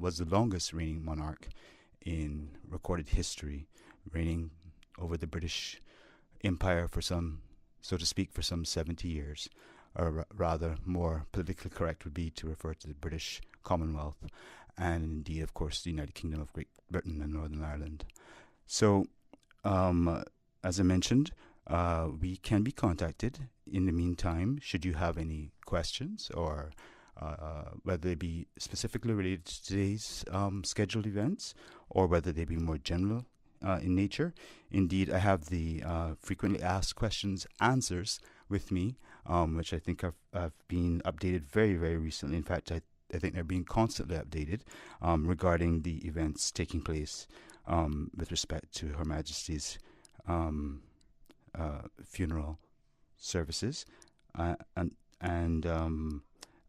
was the longest reigning monarch in recorded history, reigning over the British Empire for some, so to speak, for some 70 years. Or rather, more politically correct would be to refer to the British Commonwealth, and indeed, of course, the United Kingdom of Great Britain and Northern Ireland. So, as I mentioned, we can be contacted in the meantime should you have any questions, or whether they be specifically related to today's scheduled events, or whether they be more general in nature. Indeed, I have the frequently asked questions answers with me, which I think have been updated very, very recently. In fact, I think they're being constantly updated regarding the events taking place with respect to Her Majesty's funeral services. And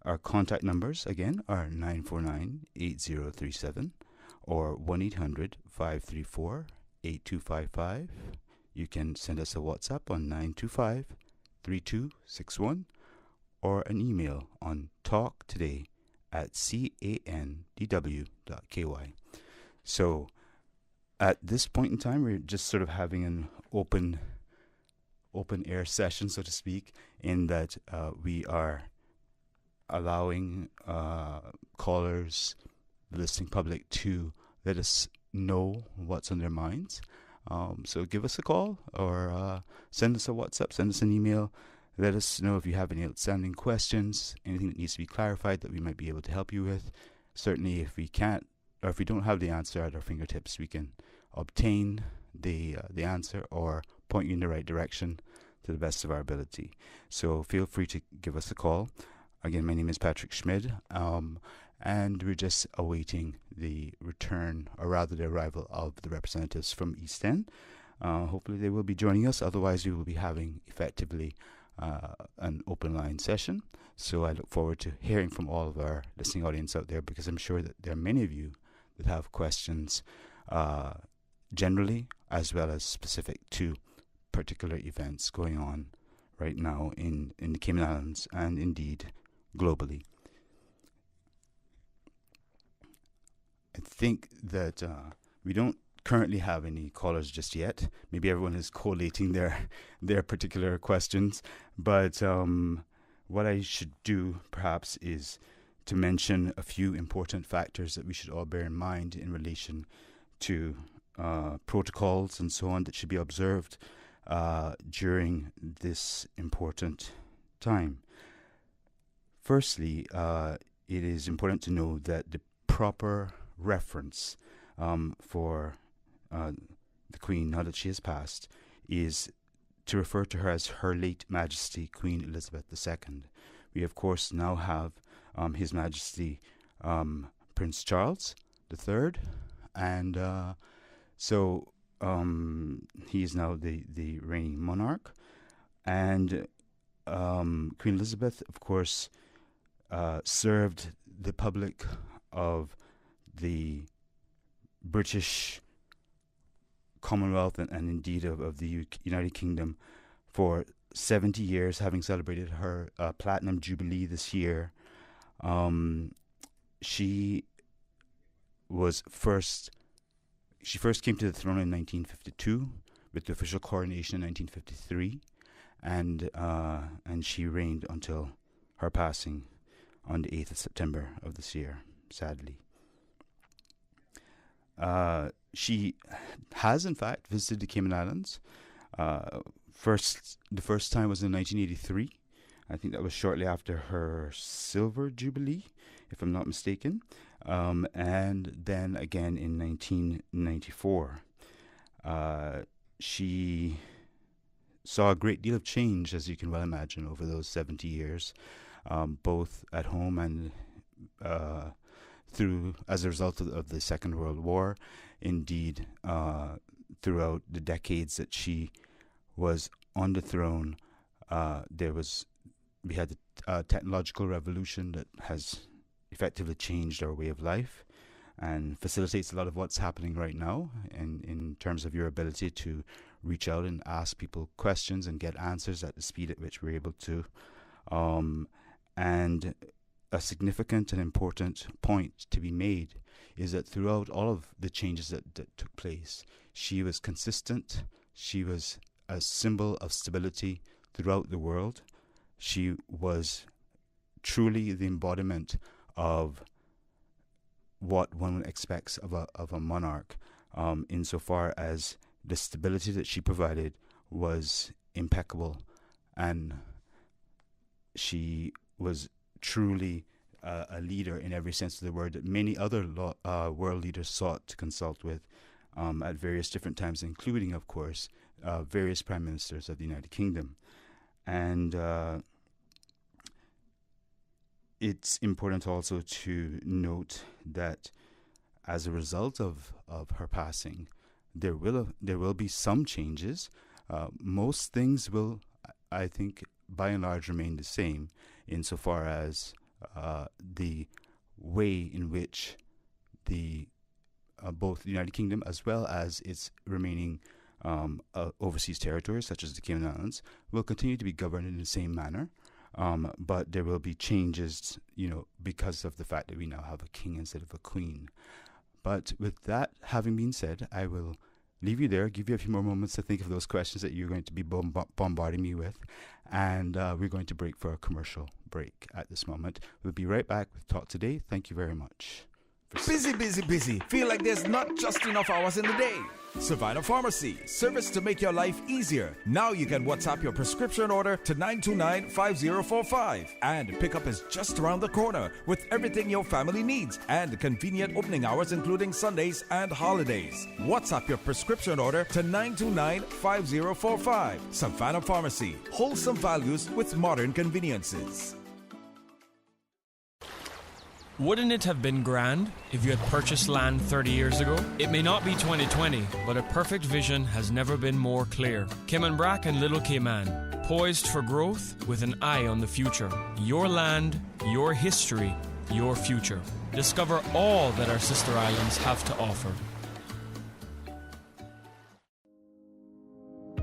our contact numbers, again, are 949-8037 or 1-800-534-8255. You can send us a WhatsApp on 925-3261 or an email on talktoday@candw.ky. So at this point in time, we're just sort of having an open air session, so to speak, in that we are allowing callers, the listening public, to let us know what's on their minds. So give us a call, or send us a WhatsApp, send us an email. Let us know if you have any outstanding questions, anything that needs to be clarified that we might be able to help you with. Certainly, if we can't, or if we don't have the answer at our fingertips, we can obtain the answer or point you in the right direction to the best of our ability. So feel free to give us a call. Again, my name is Patrick Schmidt, and we're just awaiting the return, or rather the arrival, of the representatives from East End. Hopefully they will be joining us. Otherwise, we will be having effectively an open line session. So I look forward to hearing from all of our listening audience out there, because I'm sure that there are many of you that have questions generally, as well as specific to particular events going on right now in the Cayman Islands, and indeed globally. I think that we don't currently have any callers just yet. Maybe everyone is collating their particular questions. But what I should do, perhaps, is to mention a few important factors that we should all bear in mind in relation to protocols and so on that should be observed during this important time. Firstly, it is important to know that the proper reference for the Queen, now that she has passed, is to refer to her as Her Late Majesty Queen Elizabeth II. We, of course, now have His Majesty Prince Charles III, and so he is now the reigning monarch. And Queen Elizabeth, of course, served the public of the British Commonwealth and indeed of the United Kingdom for 70 years, having celebrated her Platinum Jubilee this year. She first came to the throne in 1952 with the official coronation in 1953, and she reigned until her passing on the 8th of September of this year, sadly. She has, in fact, visited the Cayman Islands. The first time was in 1983. I think that was shortly after her Silver Jubilee, if I'm not mistaken. And then again in 1994. She saw a great deal of change, as you can well imagine, over those 70 years, both at home and through as a result of the Second World War. Indeed, throughout the decades that she was on the throne, we had the technological revolution that has effectively changed our way of life and facilitates a lot of what's happening right now in terms of your ability to reach out and ask people questions and get answers at the speed at which we're able to. And a significant and important point to be made is that throughout all of the changes that took place, she was consistent. She was a symbol of stability throughout the world. She was truly the embodiment of what one expects of a monarch, insofar as the stability that she provided was impeccable, and she was truly a leader in every sense of the word that many other world leaders sought to consult with at various different times, including, of course, various prime ministers of the United Kingdom. And it's important also to note that as a result of her passing, there will be some changes. Most things will, I think, by and large, remain the same, insofar as the way in which the both the United Kingdom as well as its remaining overseas territories, such as the Cayman Islands, will continue to be governed in the same manner. But there will be changes, because of the fact that we now have a king instead of a queen. But with that having been said, I will leave you there, give you a few more moments to think of those questions that you're going to be bombarding me with. And we're going to break for a commercial break at this moment. We'll be right back with Talk Today. Thank you very much. Busy, busy, busy. Feel like there's not just enough hours in the day. Savannah Pharmacy, service to make your life easier. Now you can WhatsApp your prescription order to 929-5045. And pickup is just around the corner with everything your family needs and convenient opening hours including Sundays and holidays. WhatsApp your prescription order to 929-5045. Savannah Pharmacy, wholesome values with modern conveniences. Wouldn't it have been grand if you had purchased land 30 years ago? It may not be 2020, but a perfect vision has never been more clear. Cayman Brac and Little Cayman, poised for growth with an eye on the future. Your land, your history, your future. Discover all that our sister islands have to offer.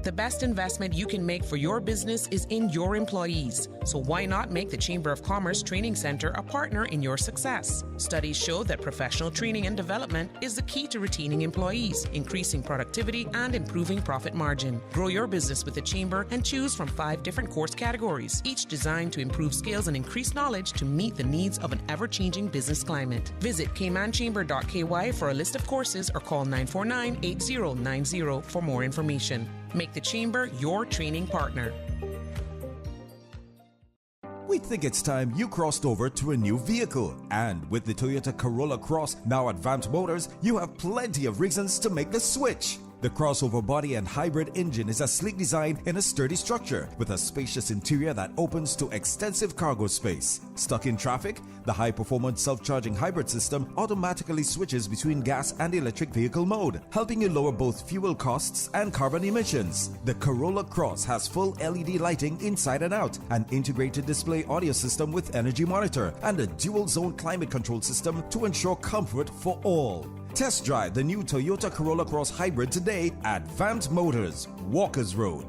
The best investment you can make for your business is in your employees. So why not make the Chamber of Commerce Training Center a partner in your success? Studies show that professional training and development is the key to retaining employees, increasing productivity, and improving profit margin. Grow your business with the Chamber and choose from 5 different course categories, each designed to improve skills and increase knowledge to meet the needs of an ever-changing business climate. Visit caymanchamber.ky for a list of courses or call 949-8090 for more information. Make the Chamber your training partner. We think it's time you crossed over to a new vehicle. And with the Toyota Corolla Cross now at Vant Motors, you have plenty of reasons to make the switch. The crossover body and hybrid engine is a sleek design in a sturdy structure with a spacious interior that opens to extensive cargo space. Stuck in traffic? The high-performance self-charging hybrid system automatically switches between gas and electric vehicle mode, helping you lower both fuel costs and carbon emissions. The Corolla Cross has full LED lighting inside and out, an integrated display audio system with energy monitor, and a dual-zone climate control system to ensure comfort for all. Test drive the new Toyota Corolla Cross Hybrid today at Vant Motors, Walkers Road.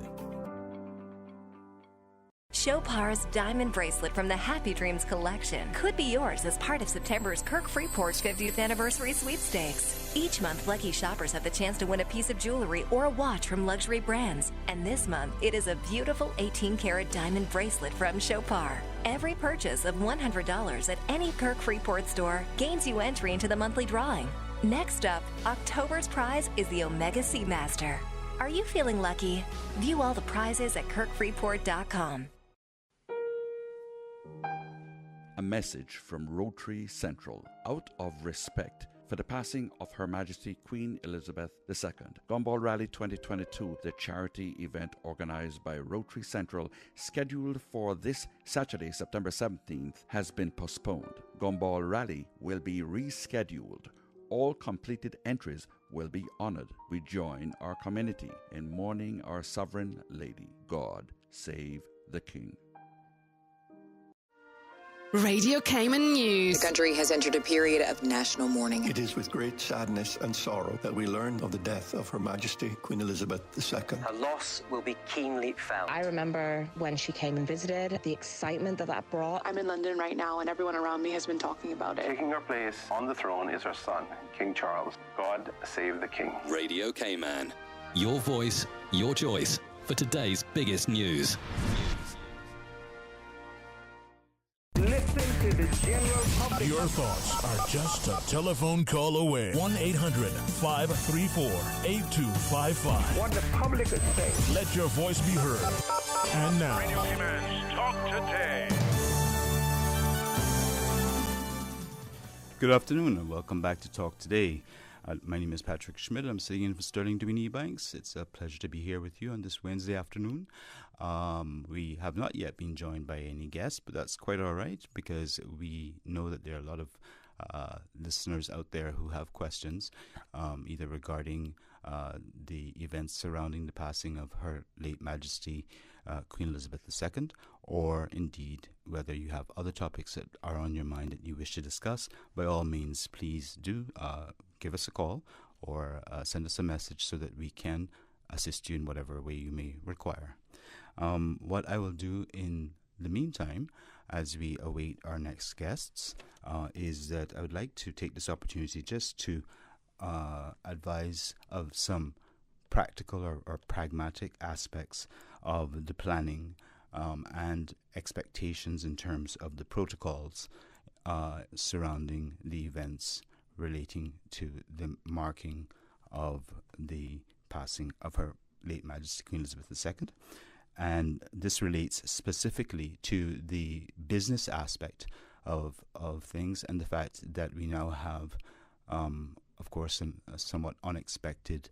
Chopar's diamond bracelet from the Happy Dreams collection could be yours as part of September's Kirk Freeport 50th anniversary sweepstakes. Each month, lucky shoppers have the chance to win a piece of jewelry or a watch from luxury brands. And this month, it is a beautiful 18-karat diamond bracelet from Chopar. Every purchase of $100 at any Kirk Freeport store gains you entry into the monthly drawing. Next up, October's prize is the Omega Seamaster. Are you feeling lucky? View all the prizes at kirkfreeport.com. A message from Rotary Central out of respect for the passing of Her Majesty Queen Elizabeth II. Gumball Rally 2022, the charity event organized by Rotary Central, scheduled for this Saturday, September 17th, has been postponed. Gumball Rally will be rescheduled. All completed entries will be honored. We join our community in mourning our sovereign lady. God save the King. Radio Cayman News. The country has entered a period of national mourning. It is with great sadness and sorrow that we learn of the death of Her Majesty Queen Elizabeth II. Her loss will be keenly felt. I remember when she came and visited, the excitement that brought. I'm in London right now and everyone around me has been talking about it. Taking her place on the throne is her son, King Charles. God save the King. Radio Cayman. Your voice, your choice for today's biggest news. Listen to the general public. Your thoughts are just a telephone call away. 1-800-534-8255. What the public is saying. Let your voice be heard. And now, Radio Cayman's Talk Today. Good afternoon and welcome back to Talk Today. My name is Patrick Schmidt. I'm sitting in for Sterling Dewey Banks. It's a pleasure to be here with you on this Wednesday afternoon. We have not yet been joined by any guests, but that's quite all right because we know that there are a lot of listeners out there who have questions, either regarding the events surrounding the passing of Her late Majesty Queen Elizabeth II, or indeed whether you have other topics that are on your mind that you wish to discuss. By all means, please do give us a call or send us a message so that we can assist you in whatever way you may require. What I will do in the meantime, as we await our next guests, is that I would like to take this opportunity just to advise of some practical or pragmatic aspects of the planning and expectations in terms of the protocols surrounding the events relating to the marking of the passing of Her late Majesty Queen Elizabeth II. And this relates specifically to the business aspect of things and the fact that we now have, of course, a somewhat unexpected,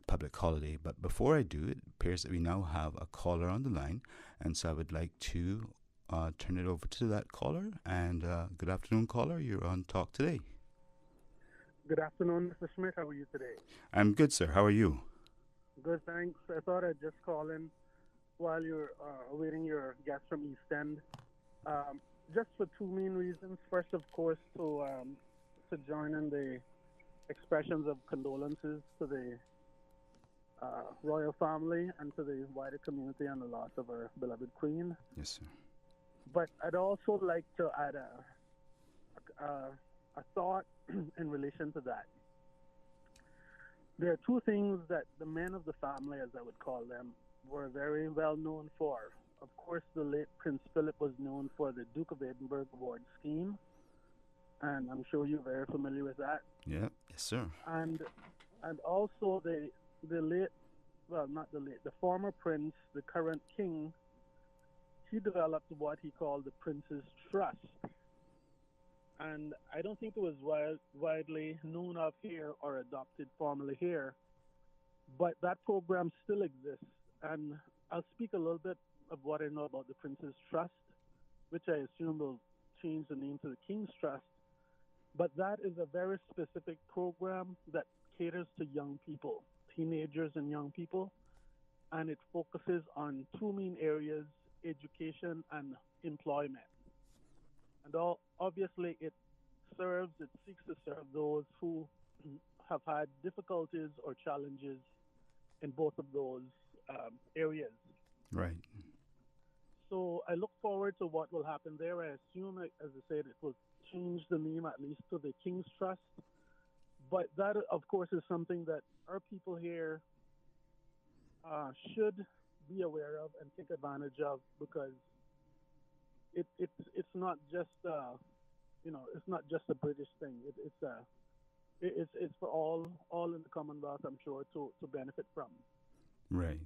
public holiday. But before I do, it appears that we now have a caller on the line, and so I would like to turn it over to that caller. And good afternoon, caller. You're on Talk Today. Good afternoon, Mr. Schmidt. How are you today? I'm good, sir. How are you? Good, thanks. I thought I'd just call in while you're awaiting your guest from East End, just for two main reasons. First, of course, to join in the expressions of condolences to the royal family and to the wider community on the loss of our beloved queen. Yes, sir. But I'd also like to add a thought in relation to that. There are two things that the men of the family, as I would call them, were very well known for. Of course, the late Prince Philip was known for the Duke of Edinburgh Award scheme, and I'm sure you're very familiar with that. Yeah, yes, sir. And also the former prince, the current king, he developed what he called the Prince's Trust. And I don't think it was widely known of here or adopted formally here, but that program still exists. And I'll speak a little bit of what I know about the Prince's Trust, which I assume will change the name to the King's Trust. But that is a very specific program that caters to young people, teenagers and young people, and it focuses on two main areas, education and employment. And obviously it seeks to serve those who have had difficulties or challenges in both of those areas. Right. So I look forward to what will happen there. I assume, as I said, it will change the name at least to the King's Trust. But that, of course, is something that our people here should be aware of and take advantage of, because it's not just it's not just a British thing. It's for all in the Commonwealth, I'm sure, to benefit from. Right.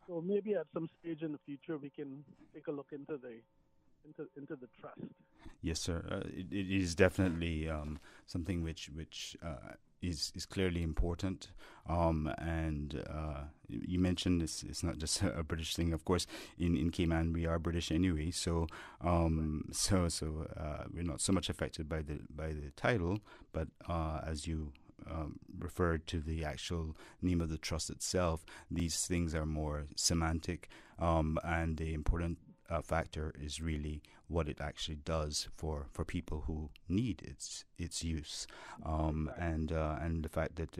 So maybe at some stage in the future we can take a look into the trust. Yes, sir. It is definitely something which is clearly important. And you mentioned it's not just a British thing. Of course, in Cayman we are British anyway, so we're not so much affected by the title. But as you referred to the actual name of the trust itself. These things are more semantic, and the important factor is really what it actually does for people who need its use, and the fact that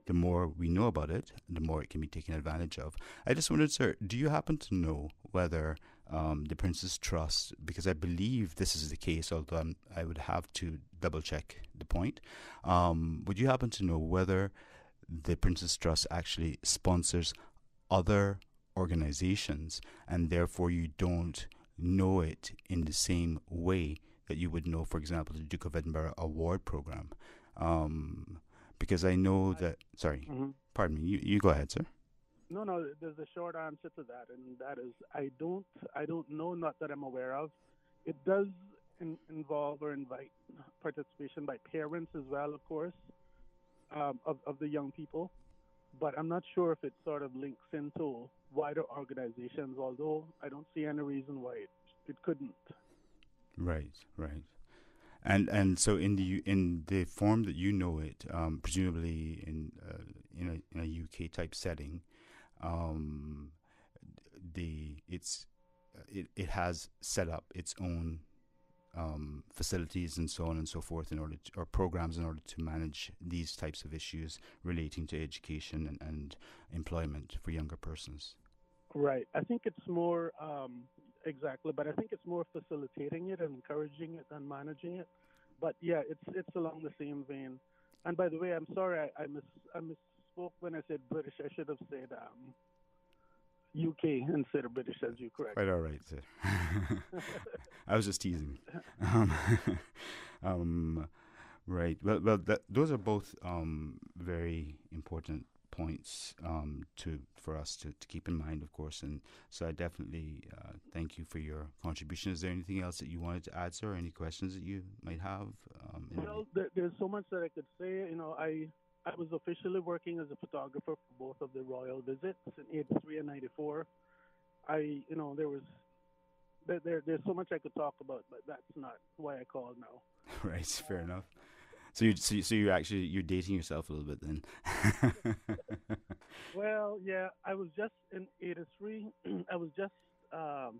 the more we know about it, the more it can be taken advantage of. I just wondered, sir, do you happen to know whether the Prince's Trust, because I believe this is the case, although I would have to double check the point, would you happen to know whether the Prince's Trust actually sponsors other organizations, and therefore you don't know it in the same way that you would know, for example, the Duke of Edinburgh Award Program? Because I know that... Sorry, pardon me. You go ahead, sir. No, there's a short answer to that, and that is I don't know, not that I'm aware of. It does involve or invite participation by parents as well, of course, of the young people. But I'm not sure if it sort of links into wider organizations, although I don't see any reason why it couldn't. Right. And so in the form that you know it, presumably in a UK type setting, it has set up its own facilities and so on and so forth or programs in order to manage these types of issues relating to education and employment for younger persons. Right. I think it's more exactly, but I think it's more facilitating it and encouraging it than managing it. But yeah, it's along the same vein. And by the way, I'm sorry I misspoke when I said British. I should have said UK instead of British, as you correct. Quite all right, sir. I was just teasing. Right. Well, those are both very important points for us to keep in mind, of course. And so I definitely thank you for your contribution. Is there anything else that you wanted to add, sir? Or any questions that you might have? Well, there's so much that I could say. I was officially working as a photographer for both of the royal visits in 83 and 94. There's so much I could talk about, but that's not why I called now. Right, fair enough. So you're dating yourself a little bit then. Well, yeah, I was just in 83. I was just out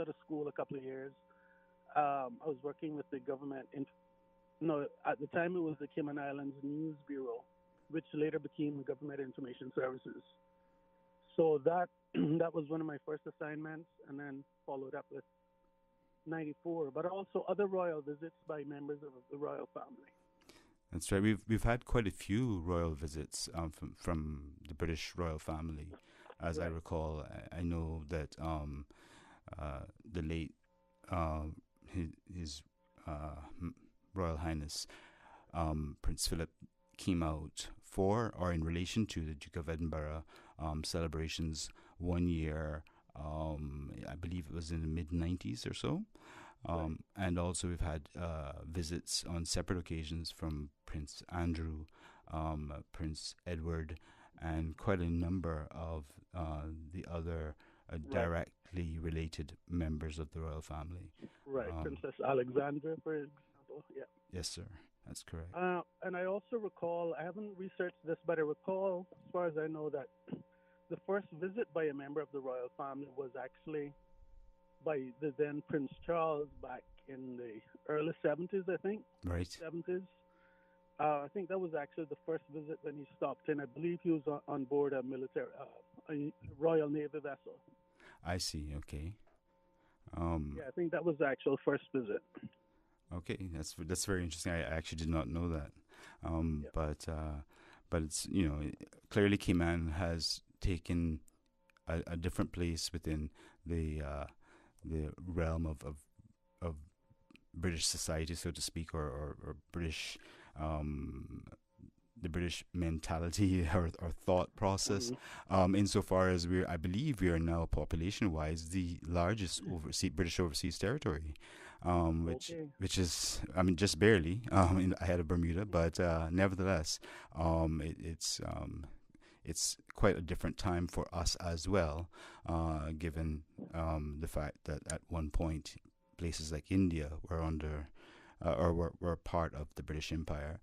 of school a couple of years. I was working with the government at the time it was the Cayman Islands News Bureau, which later became the Government Information Services. So that was one of my first assignments, and then followed up with 94, but also other royal visits by members of the royal family. That's right. We've had quite a few royal visits from the British royal family, as right. I recall. I know that the late his Royal Highness Prince Philip came out for or in relation to the Duke of Edinburgh celebrations one year. I believe it was in the mid-90s or so. And also we've had visits on separate occasions from Prince Andrew, Prince Edward, and quite a number of the other directly related members of the royal family. Right, Princess Alexandra, for example. Yeah. Yes, sir. That's correct. And I also recall, I haven't researched this, but I recall, as far as I know, that the first visit by a member of the royal family was actually by the then Prince Charles back in the early 70s, I think. Right. 70s. I think that was actually the first visit when he stopped in. I believe he was on board a military, a Royal Navy vessel. I see. Okay. Yeah, I think that was the actual first visit. Okay, that's very interesting. I actually did not know that. But it's clearly Cayman has taken a different place within the realm of British society, so to speak, or British the British mentality or thought process, insofar as I believe we are now population-wise the largest British overseas territory, which is, I mean, just barely ahead of Bermuda, but nevertheless, it's quite a different time for us as well, given the fact that at one point places like India were under or were part of the British Empire.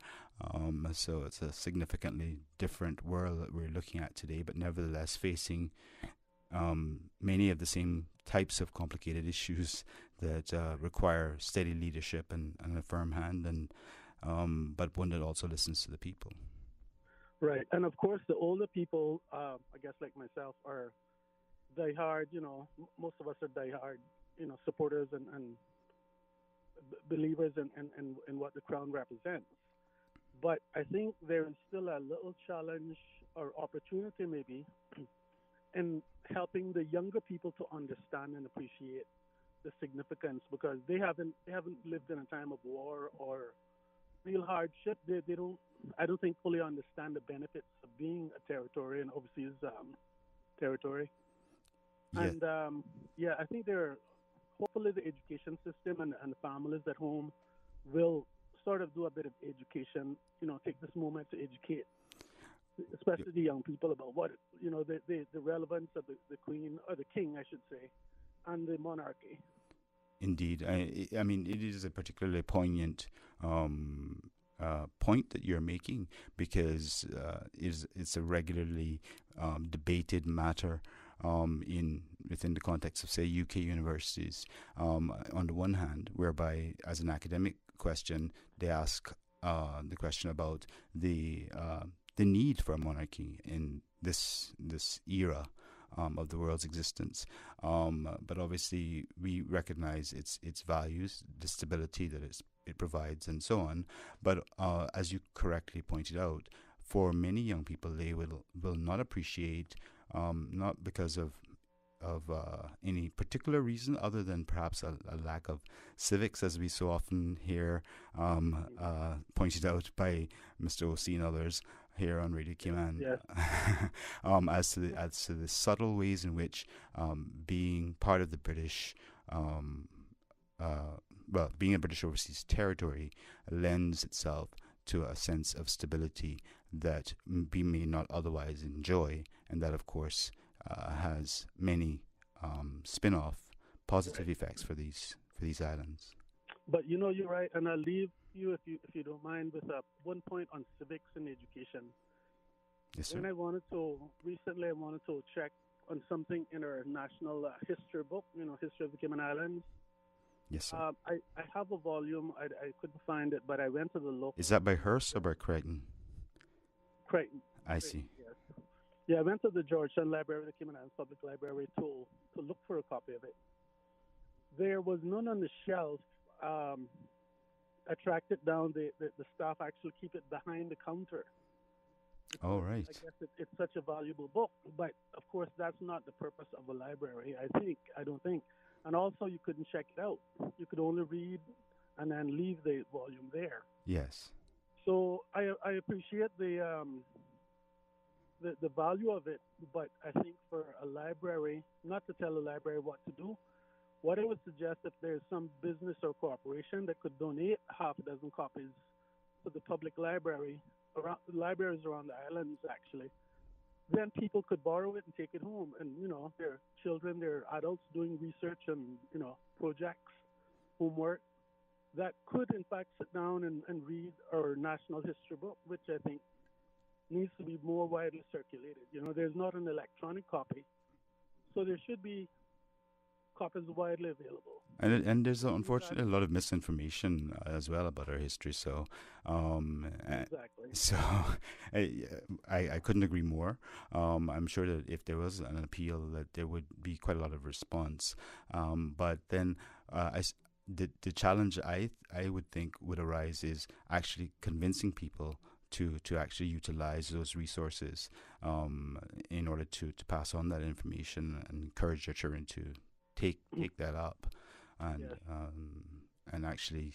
So it's a significantly different world that we're looking at today, but nevertheless facing many of the same types of complicated issues that require steady leadership and a firm hand, and but one that also listens to the people. Right, and of course the older people, I guess like myself, are diehard. Most of us are diehard, supporters and believers in what the crown represents. But I think there is still a little challenge or opportunity maybe in helping the younger people to understand and appreciate the significance, because they haven't lived in a time of war or real hardship. They don't, I don't think, fully understand the benefits of being a territory and overseas territory. Yeah. And I think hopefully the education system and the families at home will sort of do a bit of education, take this moment to educate, especially the young people, about what, the relevance of the queen, or the king, I should say, and the monarchy. Indeed. I mean, it is a particularly poignant point that you're making, because it's a regularly debated matter within the context of, say, UK universities. On the one hand, whereby as an academic question, they ask the question about the need for a monarchy in this era of the world's existence. But obviously, we recognize its values, the stability that it provides, and so on. But as you correctly pointed out, for many young people, they will not appreciate, not because of any particular reason other than perhaps a lack of civics, as we so often hear pointed out by Mr. O.C. and others here on Radio Cayman. Yes. As to the subtle ways in which being part of the British, being a British overseas territory lends itself to a sense of stability that we may not otherwise enjoy, and that, of course, has many spin-off positive effects for these islands. But you're right, and I'll leave you, if you don't mind, with one point on civics and education. Yes, sir. Recently I wanted to check on something in our national history book, History of the Cayman Islands. Yes, sir. I have a volume. I couldn't find it, but I went to the local. Is that by Hearst or by Creighton? Creighton. I see. Yes. Yeah, I went to the Georgetown Library, the Cayman Islands Public Library, to look for a copy of it. There was none on the shelf. I tracked it down. The staff actually keep it behind the counter. Oh, right. I guess it's such a valuable book, but of course that's not the purpose of a library. I don't think. And also, you couldn't check it out. You could only read and then leave the volume there. Yes. So I appreciate the value of it, but I think for a library, not to tell a library what to do, what I would suggest, if there's some business or corporation that could donate half a dozen copies to the public libraries around the islands, actually, then people could borrow it and take it home. And, their children, their adults doing research and, projects, homework, that could, in fact, sit down and read our national history book, which I think needs to be more widely circulated. There's not an electronic copy, so there should be copies widely available. And there's unfortunately a lot of misinformation as well about our history. So, exactly. So I couldn't agree more. I'm sure that if there was an appeal, that there would be quite a lot of response. But then the challenge I would think would arise is actually convincing people to actually utilize those resources in order to pass on that information and encourage their children to take that up and yes. And actually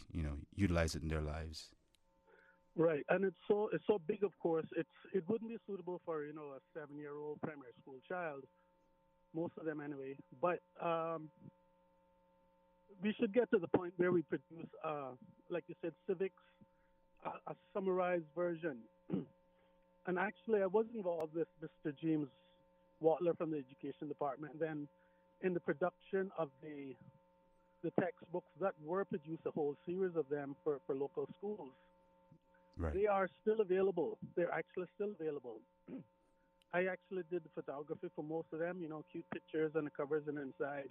utilize it in their lives. Right, and it's so big. Of course, it wouldn't be suitable for a 7-year-old primary school child, most of them anyway. But we should get to the point where we produce, like you said, civics, a summarized version. And actually, I was involved with Mr. James Watler from the Education Department then in the production of the the textbooks that were produced, a whole series of them for local schools. Right. They are still available. They're actually still available. I actually did the photography for most of them, cute pictures and the covers and inside.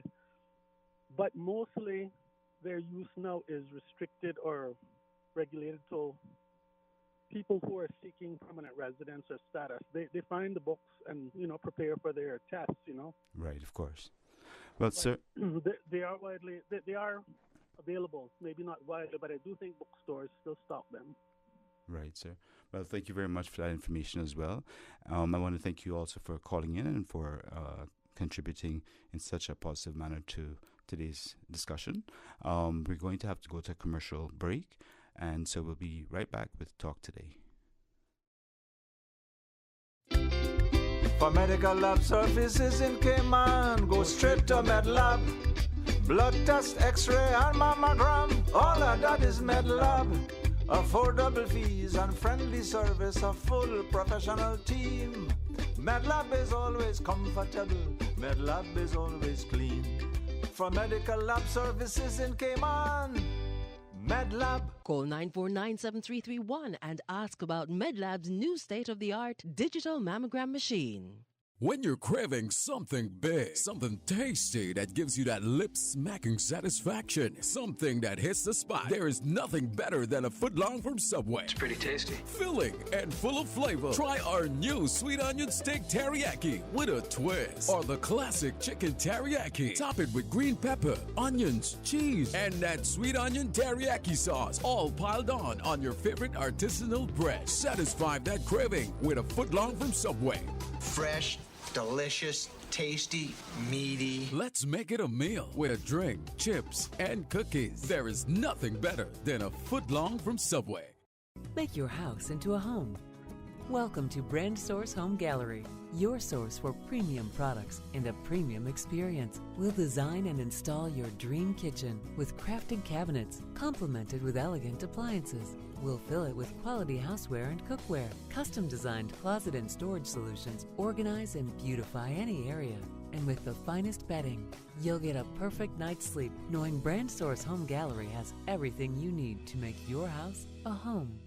But mostly their use now is restricted or regulated to people who are seeking permanent residence or status. They find the books and, prepare for their tests, Right, of course. Well, but sir. They are they are available, maybe not widely, but I do think bookstores still stock them. Right, sir. Well, thank you very much for that information as well. I want to thank you also for calling in and for contributing in such a positive manner to today's discussion. We're going to have to go to a commercial break, and so we'll be right back with Talk Today. For medical lab services in Cayman, go straight to MedLab. Blood test, x-ray and mammogram, all of that is MedLab. Affordable fees and friendly service, a full professional team. MedLab is always comfortable, MedLab is always clean. For medical lab services in Cayman, MedLab. Call 949-7331 and ask about MedLab's new state-of-the-art digital mammogram machine. When you're craving something big, something tasty that gives you that lip-smacking satisfaction, something that hits the spot, there is nothing better than a footlong from Subway. It's pretty tasty. Filling and full of flavor. Try our new sweet onion steak teriyaki with a twist. Or the classic chicken teriyaki. Top it with green pepper, onions, cheese, and that sweet onion teriyaki sauce, all piled on your favorite artisanal bread. Satisfy that craving with a footlong from Subway. Fresh, delicious, tasty, meaty. Let's make it a meal with a drink, chips, and cookies. There is nothing better than a footlong from Subway. Make your house into a home. Welcome to Brand Source Home Gallery, your source for premium products and a premium experience. We'll design and install your dream kitchen with crafted cabinets, complemented with elegant appliances. We'll fill it with quality houseware and cookware. Custom-designed closet and storage solutions organize and beautify any area. And with the finest bedding, you'll get a perfect night's sleep knowing Brand Source Home Gallery has everything you need to make your house a home.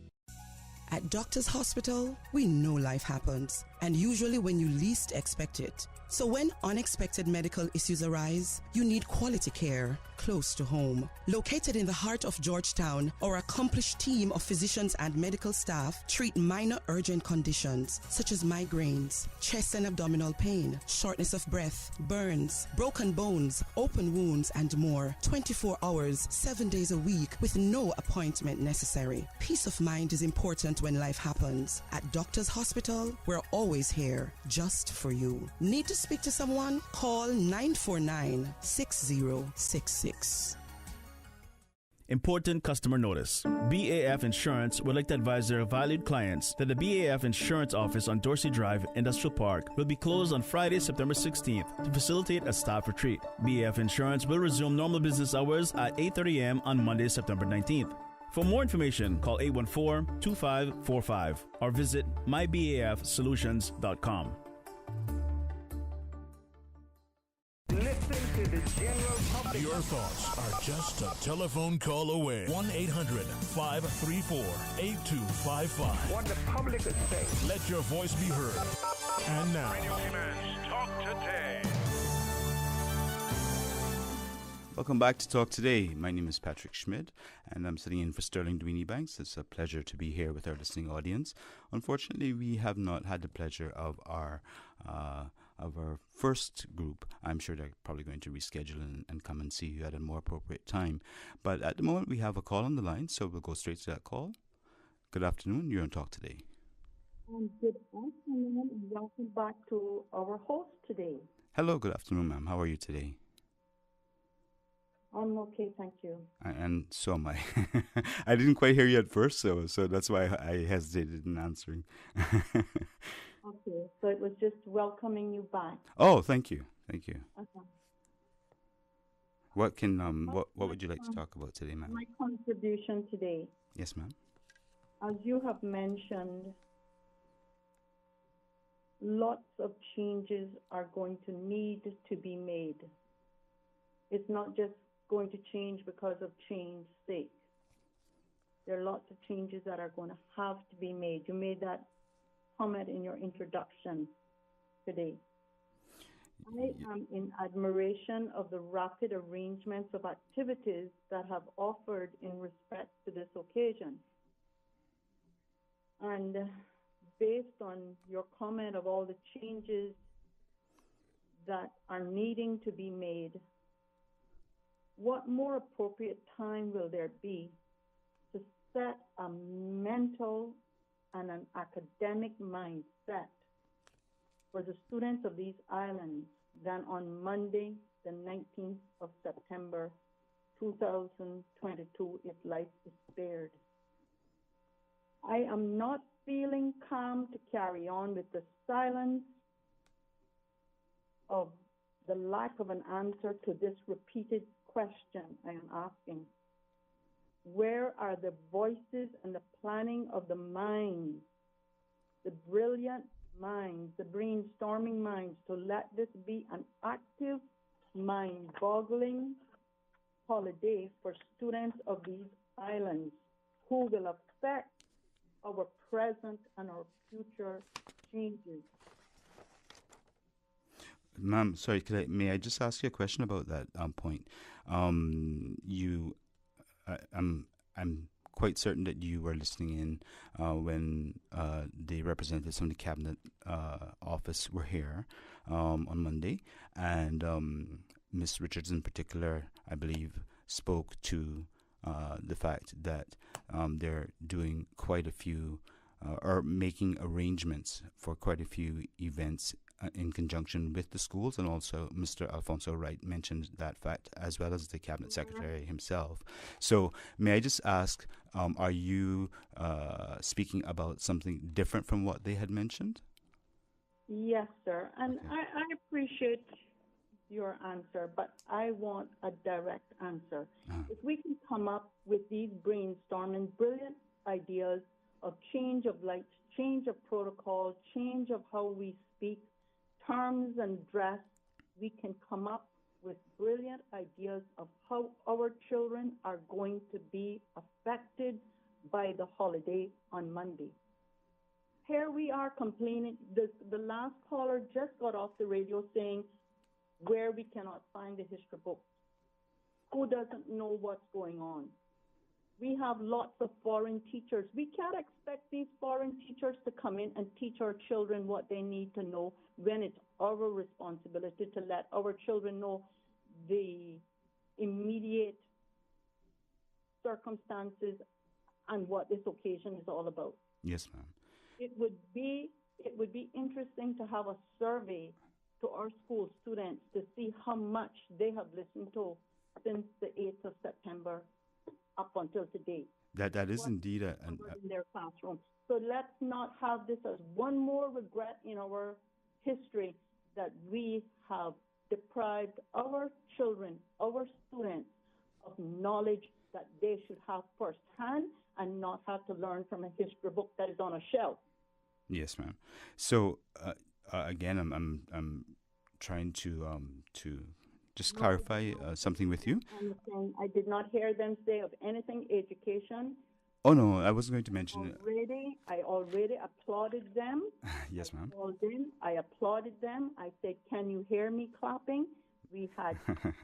At Doctors Hospital, we know life happens, and usually when you least expect it. So when unexpected medical issues arise, you need quality care close to home. Located in the heart of Georgetown, our accomplished team of physicians and medical staff treat minor urgent conditions such as migraines, chest and abdominal pain, shortness of breath, burns, broken bones, open wounds, and more. 24 hours, 7 days a week with no appointment necessary. Peace of mind is important when life happens. At Doctors Hospital, we're always here just for you. Need to speak to someone? Call 949-6066. Important customer notice. BAF Insurance would like to advise their valued clients that the BAF Insurance office on Dorsey Drive, Industrial Park, will be closed on Friday, September 16th to facilitate a staff retreat. BAF Insurance will resume normal business hours at 8:30 a.m. on Monday, September 19th. For more information, call 814-2545 or visit mybafsolutions.com. Listen to the general public. Your thoughts are just a telephone call away. 1-800-534-8255. What the public is saying. Let your voice be heard. And now, Radio Cayman's Talk Today. Welcome back to Talk Today. My name is Patrick Schmidt, and I'm sitting in for Sterling Dweeney Banks. It's a pleasure to be here with our listening audience. Unfortunately, we have not had the pleasure of our first group. I'm sure they're probably going to reschedule and come and see you at a more appropriate time. But at the moment, we have a call on the line, so we'll go straight to that call. Good afternoon. You're on Talk Today. Good afternoon, and welcome back to our host today. Hello. Good afternoon, ma'am. How are you today? I'm okay, thank you. And so am I. I didn't quite hear you at first, so that's why I hesitated in answering. Okay, so it was just welcoming you back. Oh, thank you. Okay. What would you like to talk about today, ma'am? My contribution today. Yes, ma'am. As you have mentioned, lots of changes are going to need to be made. It's not just going to change because of change's sake. There are lots of changes that are going to have to be made. You made that comment in your introduction today. I am in admiration of the rapid arrangements of activities that have offered in respect to this occasion. And based on your comment of all the changes that are needing to be made, what more appropriate time will there be to set a mental and an academic mindset for the students of these islands than on Monday, the 19th of September, 2022, if life is spared? I am not feeling calm to carry on with the silence of the lack of an answer to this repeated question I am asking. Where are the voices and the planning of the minds, the brilliant minds, the brainstorming minds, to let this be an active, mind-boggling holiday for students of these islands who will affect our present and our future changes? Ma'am, sorry, may I just ask you a question about that point? I'm quite certain that you were listening in when the representatives from the cabinet office were here on Monday, and Ms. Richards in particular, I believe, spoke to the fact that they're doing quite a few or making arrangements for quite a few events in conjunction with the schools, and also Mr. Alfonso Wright mentioned that fact, as well as the cabinet secretary himself. So may I just ask, are you speaking about something different from what they had mentioned? Yes, sir. And okay. I appreciate your answer, but I want a direct answer. If we can come up with these brainstorming brilliant ideas of change of lights, change of protocol, change of how we speak, terms and dress, we can come up with brilliant ideas of how our children are going to be affected by the holiday on Monday. Here we are complaining. The last caller just got off the radio saying where we cannot find the history book. Who doesn't know what's going on? We have lots of foreign teachers. We can't expect these foreign teachers to come in and teach our children what they need to know when it's our responsibility to let our children know the immediate circumstances and what this occasion is all about. Yes, ma'am. It would be interesting to have a survey to our school students to see how much they have listened to since the 8th of September up until today. That is indeed in their classroom. So let's not have this as one more regret in our history that we have deprived our children, our students, of knowledge that they should have firsthand and not have to learn from a history book that is on a shelf. Yes, ma'am. So again, I'm trying to just clarify something with you. I did not hear them say of anything education. Oh no, I wasn't going to mention it. I already applauded them. Yes, ma'am. I applauded them. I said, "Can you hear me clapping?" We had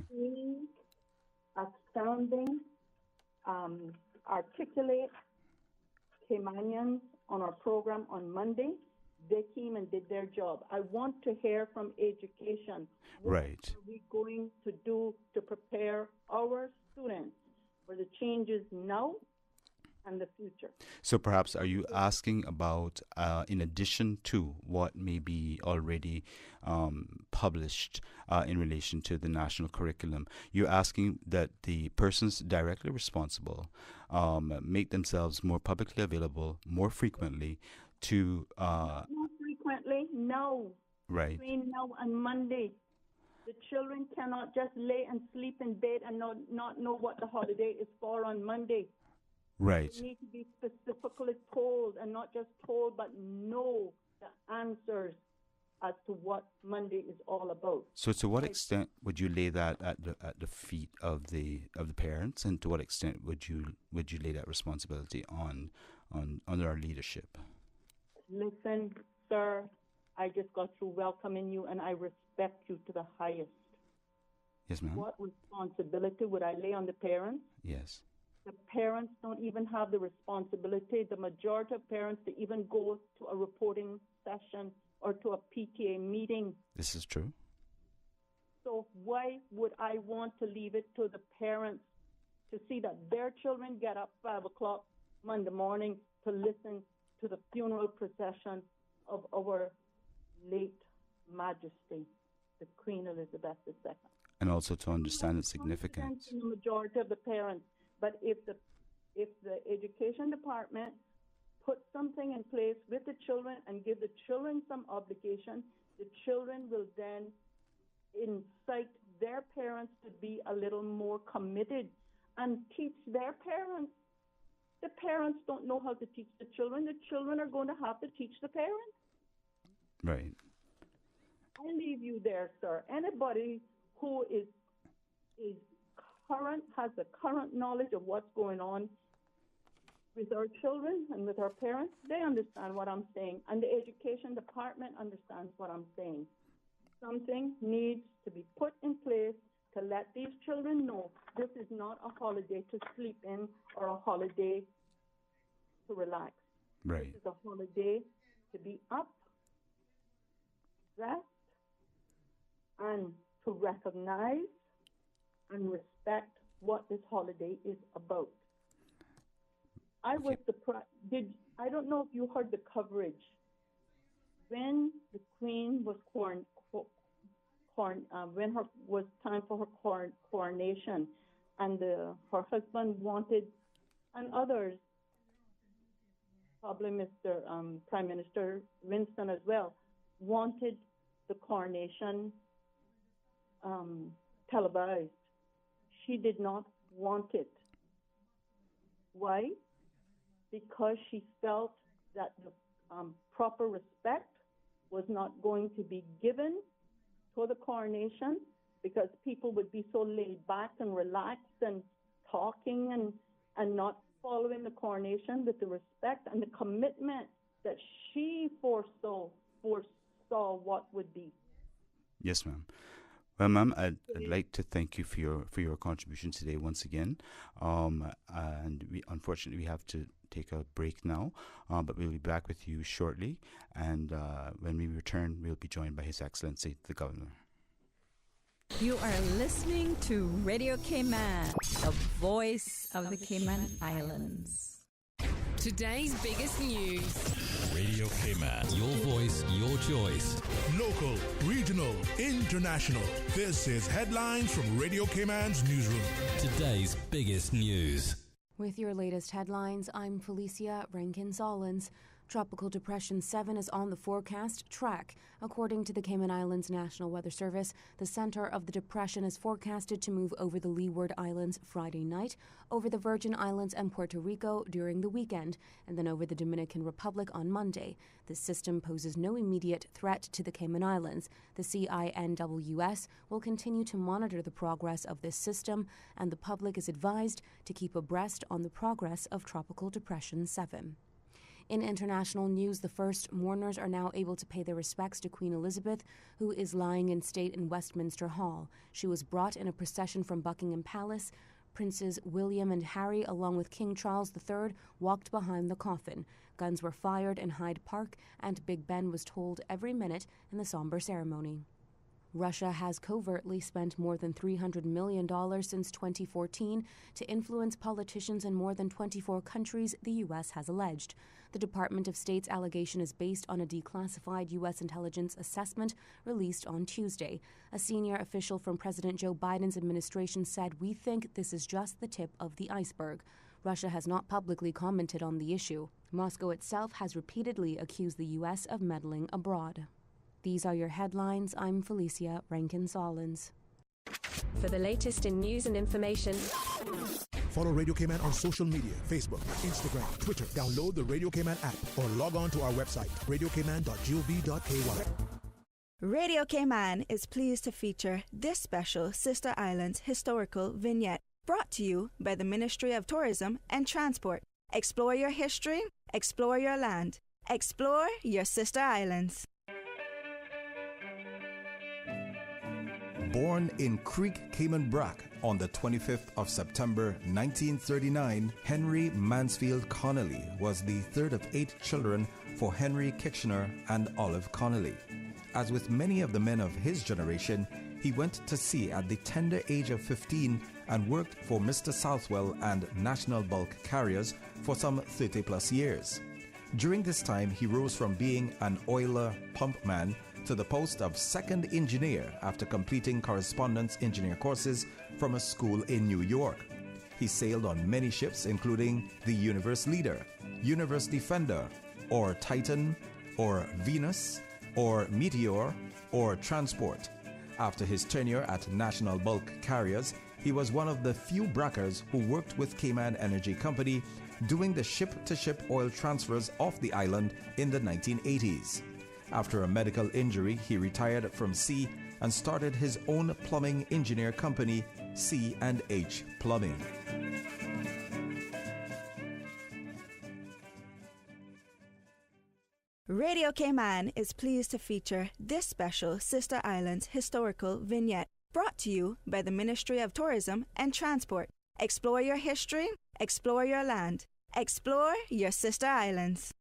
three astounding, articulate Caymanians on our program on Monday. They came and did their job. I want to hear from education. Right. What are we going to do to prepare our students for the changes now and the future? So perhaps are you asking about, in addition to what may be already published in relation to the national curriculum, you're asking that the persons directly responsible make themselves more publicly available more frequently to... more frequently? No. Right. Between now and Monday. The children cannot just lay and sleep in bed and not know what the holiday is for on Monday. Right. They need to be specifically told, and not just told, but know the answers as to what Monday is all about. So, to what extent would you lay that at the feet of the parents, and to what extent would you lay that responsibility on our leadership? Listen, sir, I just got through welcoming you, and I respect you to the highest. Yes, ma'am. What responsibility would I lay on the parents? Yes. The parents don't even have the responsibility, the majority of parents, to even go to a reporting session or to a PTA meeting. This is true. So why would I want to leave it to the parents to see that their children get up 5 o'clock Monday morning to listen to the funeral procession of our late Majesty, the Queen Elizabeth II? And also to understand its significance. The majority of the parents. But if the education department put something in place with the children and give the children some obligation, the children will then incite their parents to be a little more committed and teach their parents. The parents don't know how to teach the children. The children are going to have to teach the parents. Right. I leave you there, sir. Anybody who is current, has the current knowledge of what's going on with our children and with our parents, they understand what I'm saying. And the education department understands what I'm saying. Something needs to be put in place to let these children know this is not a holiday to sleep in or a holiday to relax. Right. This is a holiday to be up, rest, and to recognize and respect what this holiday is about. I was surprised. I don't know if you heard the coverage when the Queen was when her was time for her coronation, and her husband wanted, and others, probably Mr. Prime Minister Winston as well, wanted the coronation televised. She did not want it. Why? Because she felt that the proper respect was not going to be given for the coronation, because people would be so laid back and relaxed and talking and not following the coronation with the respect and the commitment that she foresaw what would be. Yes, ma'am. Well, ma'am, I'd like to thank you for your contribution today once again. And unfortunately we have to take a break now, but we'll be back with you shortly. And when we return, we'll be joined by His Excellency the Governor. You are listening to Radio Cayman, the voice of the Cayman Islands. Today's biggest news. Radio Cayman. Your voice, your choice. Local, regional, international. This is Headlines from Radio Cayman's newsroom. Today's biggest news. With your latest headlines, I'm Felicia Rankin-Solins. Tropical Depression 7 is on the forecast track. According to the Cayman Islands National Weather Service, the center of the depression is forecasted to move over the Leeward Islands Friday night, over the Virgin Islands and Puerto Rico during the weekend, and then over the Dominican Republic on Monday. This system poses no immediate threat to the Cayman Islands. The CINWS will continue to monitor the progress of this system, and the public is advised to keep abreast on the progress of Tropical Depression 7. In international news, the first mourners are now able to pay their respects to Queen Elizabeth, who is lying in state in Westminster Hall. She was brought in a procession from Buckingham Palace. Princes William and Harry, along with King Charles III, walked behind the coffin. Guns were fired in Hyde Park, and Big Ben was tolled every minute in the somber ceremony. Russia has covertly spent more than $300 million since 2014 to influence politicians in more than 24 countries, the U.S. has alleged. The Department of State's allegation is based on a declassified U.S. intelligence assessment released on Tuesday. A senior official from President Joe Biden's administration said, "We think this is just the tip of the iceberg." Russia has not publicly commented on the issue. Moscow itself has repeatedly accused the U.S. of meddling abroad. These are your headlines. I'm Felicia Rankin-Solins. For the latest in news and information, follow Radio Cayman on social media, Facebook, Instagram, Twitter. Download the Radio Cayman app or log on to our website, radiocayman.gov.ky. Radio Cayman is pleased to feature this special Sister Islands historical vignette brought to you by the Ministry of Tourism and Transport. Explore your history, explore your land, explore your Sister Islands. Born in Creek, Cayman Brac on the 25th of September 1939, Henry Mansfield Connolly was the third of 8 children for Henry Kitchener and Olive Connolly. As with many of the men of his generation, he went to sea at the tender age of 15 and worked for Mr. Southwell and National Bulk Carriers for some 30-plus years. During this time, he rose from being an oiler pumpman to the post of second engineer after completing correspondence engineer courses from a school in New York. He sailed on many ships, including the Universe Leader, Universe Defender, or Titan, or Venus, or Meteor, or Transport. After his tenure at National Bulk Carriers, he was one of the few Brackers who worked with Cayman Energy Company doing the ship-to-ship oil transfers off the island in the 1980s. After a medical injury, he retired from sea and started his own plumbing engineer company, C&H Plumbing. Radio Cayman is pleased to feature this special Sister Islands historical vignette brought to you by the Ministry of Tourism and Transport. Explore your history, explore your land, explore your Sister Islands.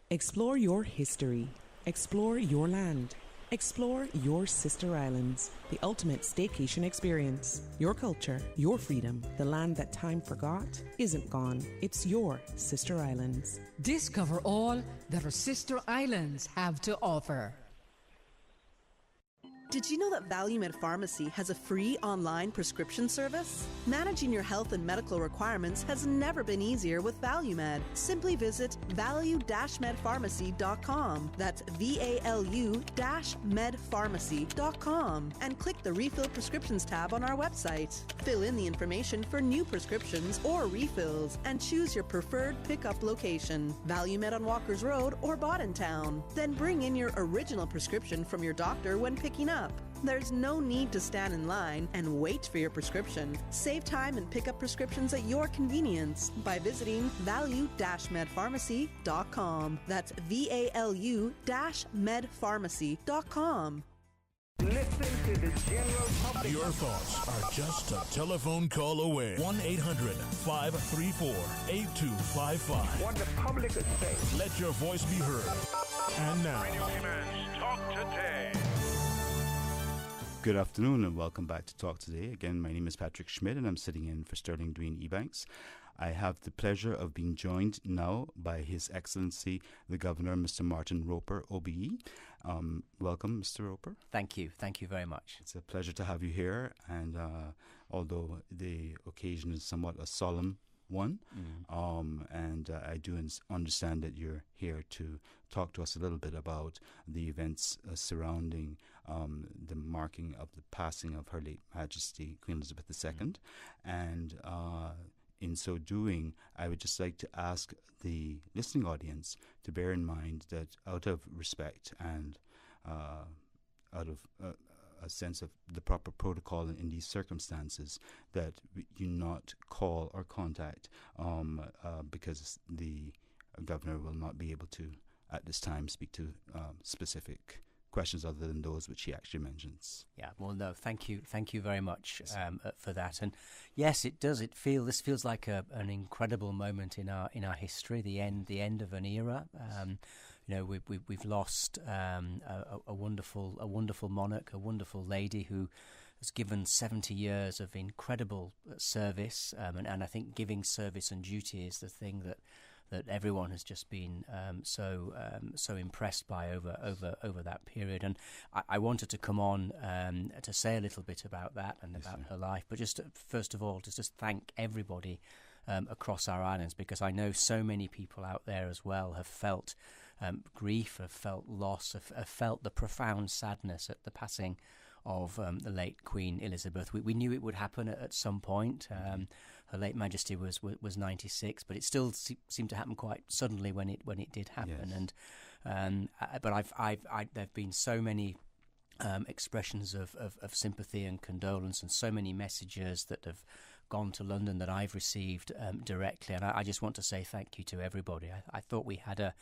Explore your history, explore your land, explore your Sister Islands, the ultimate staycation experience. Your culture, your freedom, the land that time forgot isn't gone. It's your Sister Islands. Discover all that our Sister Islands have to offer. Did you know that ValueMed Pharmacy has a free online prescription service? Managing your health and medical requirements has never been easier with ValueMed. Simply visit value-medpharmacy.com. That's VALU-medpharmacy.com and click the Refill Prescriptions tab on our website. Fill in the information for new prescriptions or refills and choose your preferred pickup location. ValueMed on Walkers Road or Town. Then bring in your original prescription from your doctor when picking up. There's no need to stand in line and wait for your prescription. Save time and pick up prescriptions at your convenience by visiting value-medpharmacy.com. That's VALU-medpharmacy.com. Listen to the general public. Your thoughts are just a telephone call away. 1-800-534-8255. What the public is saying. Let your voice be heard. And now, Radio Cayman's Talk Today. Good afternoon and welcome back to Talk Today. Again, my name is Patrick Schmidt and I'm sitting in for Sterling Dwayne Ebanks. I have the pleasure of being joined now by His Excellency, the Governor, Mr. Martin Roper, OBE. Welcome, Mr. Roper. Thank you. Thank you very much. It's a pleasure to have you here. And although the occasion is somewhat a solemn one, I do understand that you're here to talk to us a little bit about the events surrounding the marking of the passing of Her late Majesty Queen Elizabeth II. And in so doing, I would just like to ask the listening audience to bear in mind that out of respect and out of a sense of the proper protocol in these circumstances, that you not call or contact because the governor will not be able to at this time speak to specific questions other than those which he actually mentions. Yeah, well, no, thank you very much for that. And yes, it does. This feels like an incredible moment in our history. The end of an era. We've lost a wonderful monarch, a wonderful lady who has given 70 years of incredible service, and I think giving service and duty is the thing that everyone has just been so impressed by over that period. And I wanted to come on to say a little bit about that and about her life, but just first of all to just thank everybody across our islands, because I know so many people out there as well have felt grief, have felt loss, have felt the profound sadness at the passing of the late Queen Elizabeth. We knew it would happen at some point. Her late Majesty was 96, but it still seemed to happen quite suddenly when it did happen. Yes. But there've been so many expressions of sympathy and condolence, and so many messages that have gone to London that I've received directly, and I just want to say thank you to everybody. I thought we had a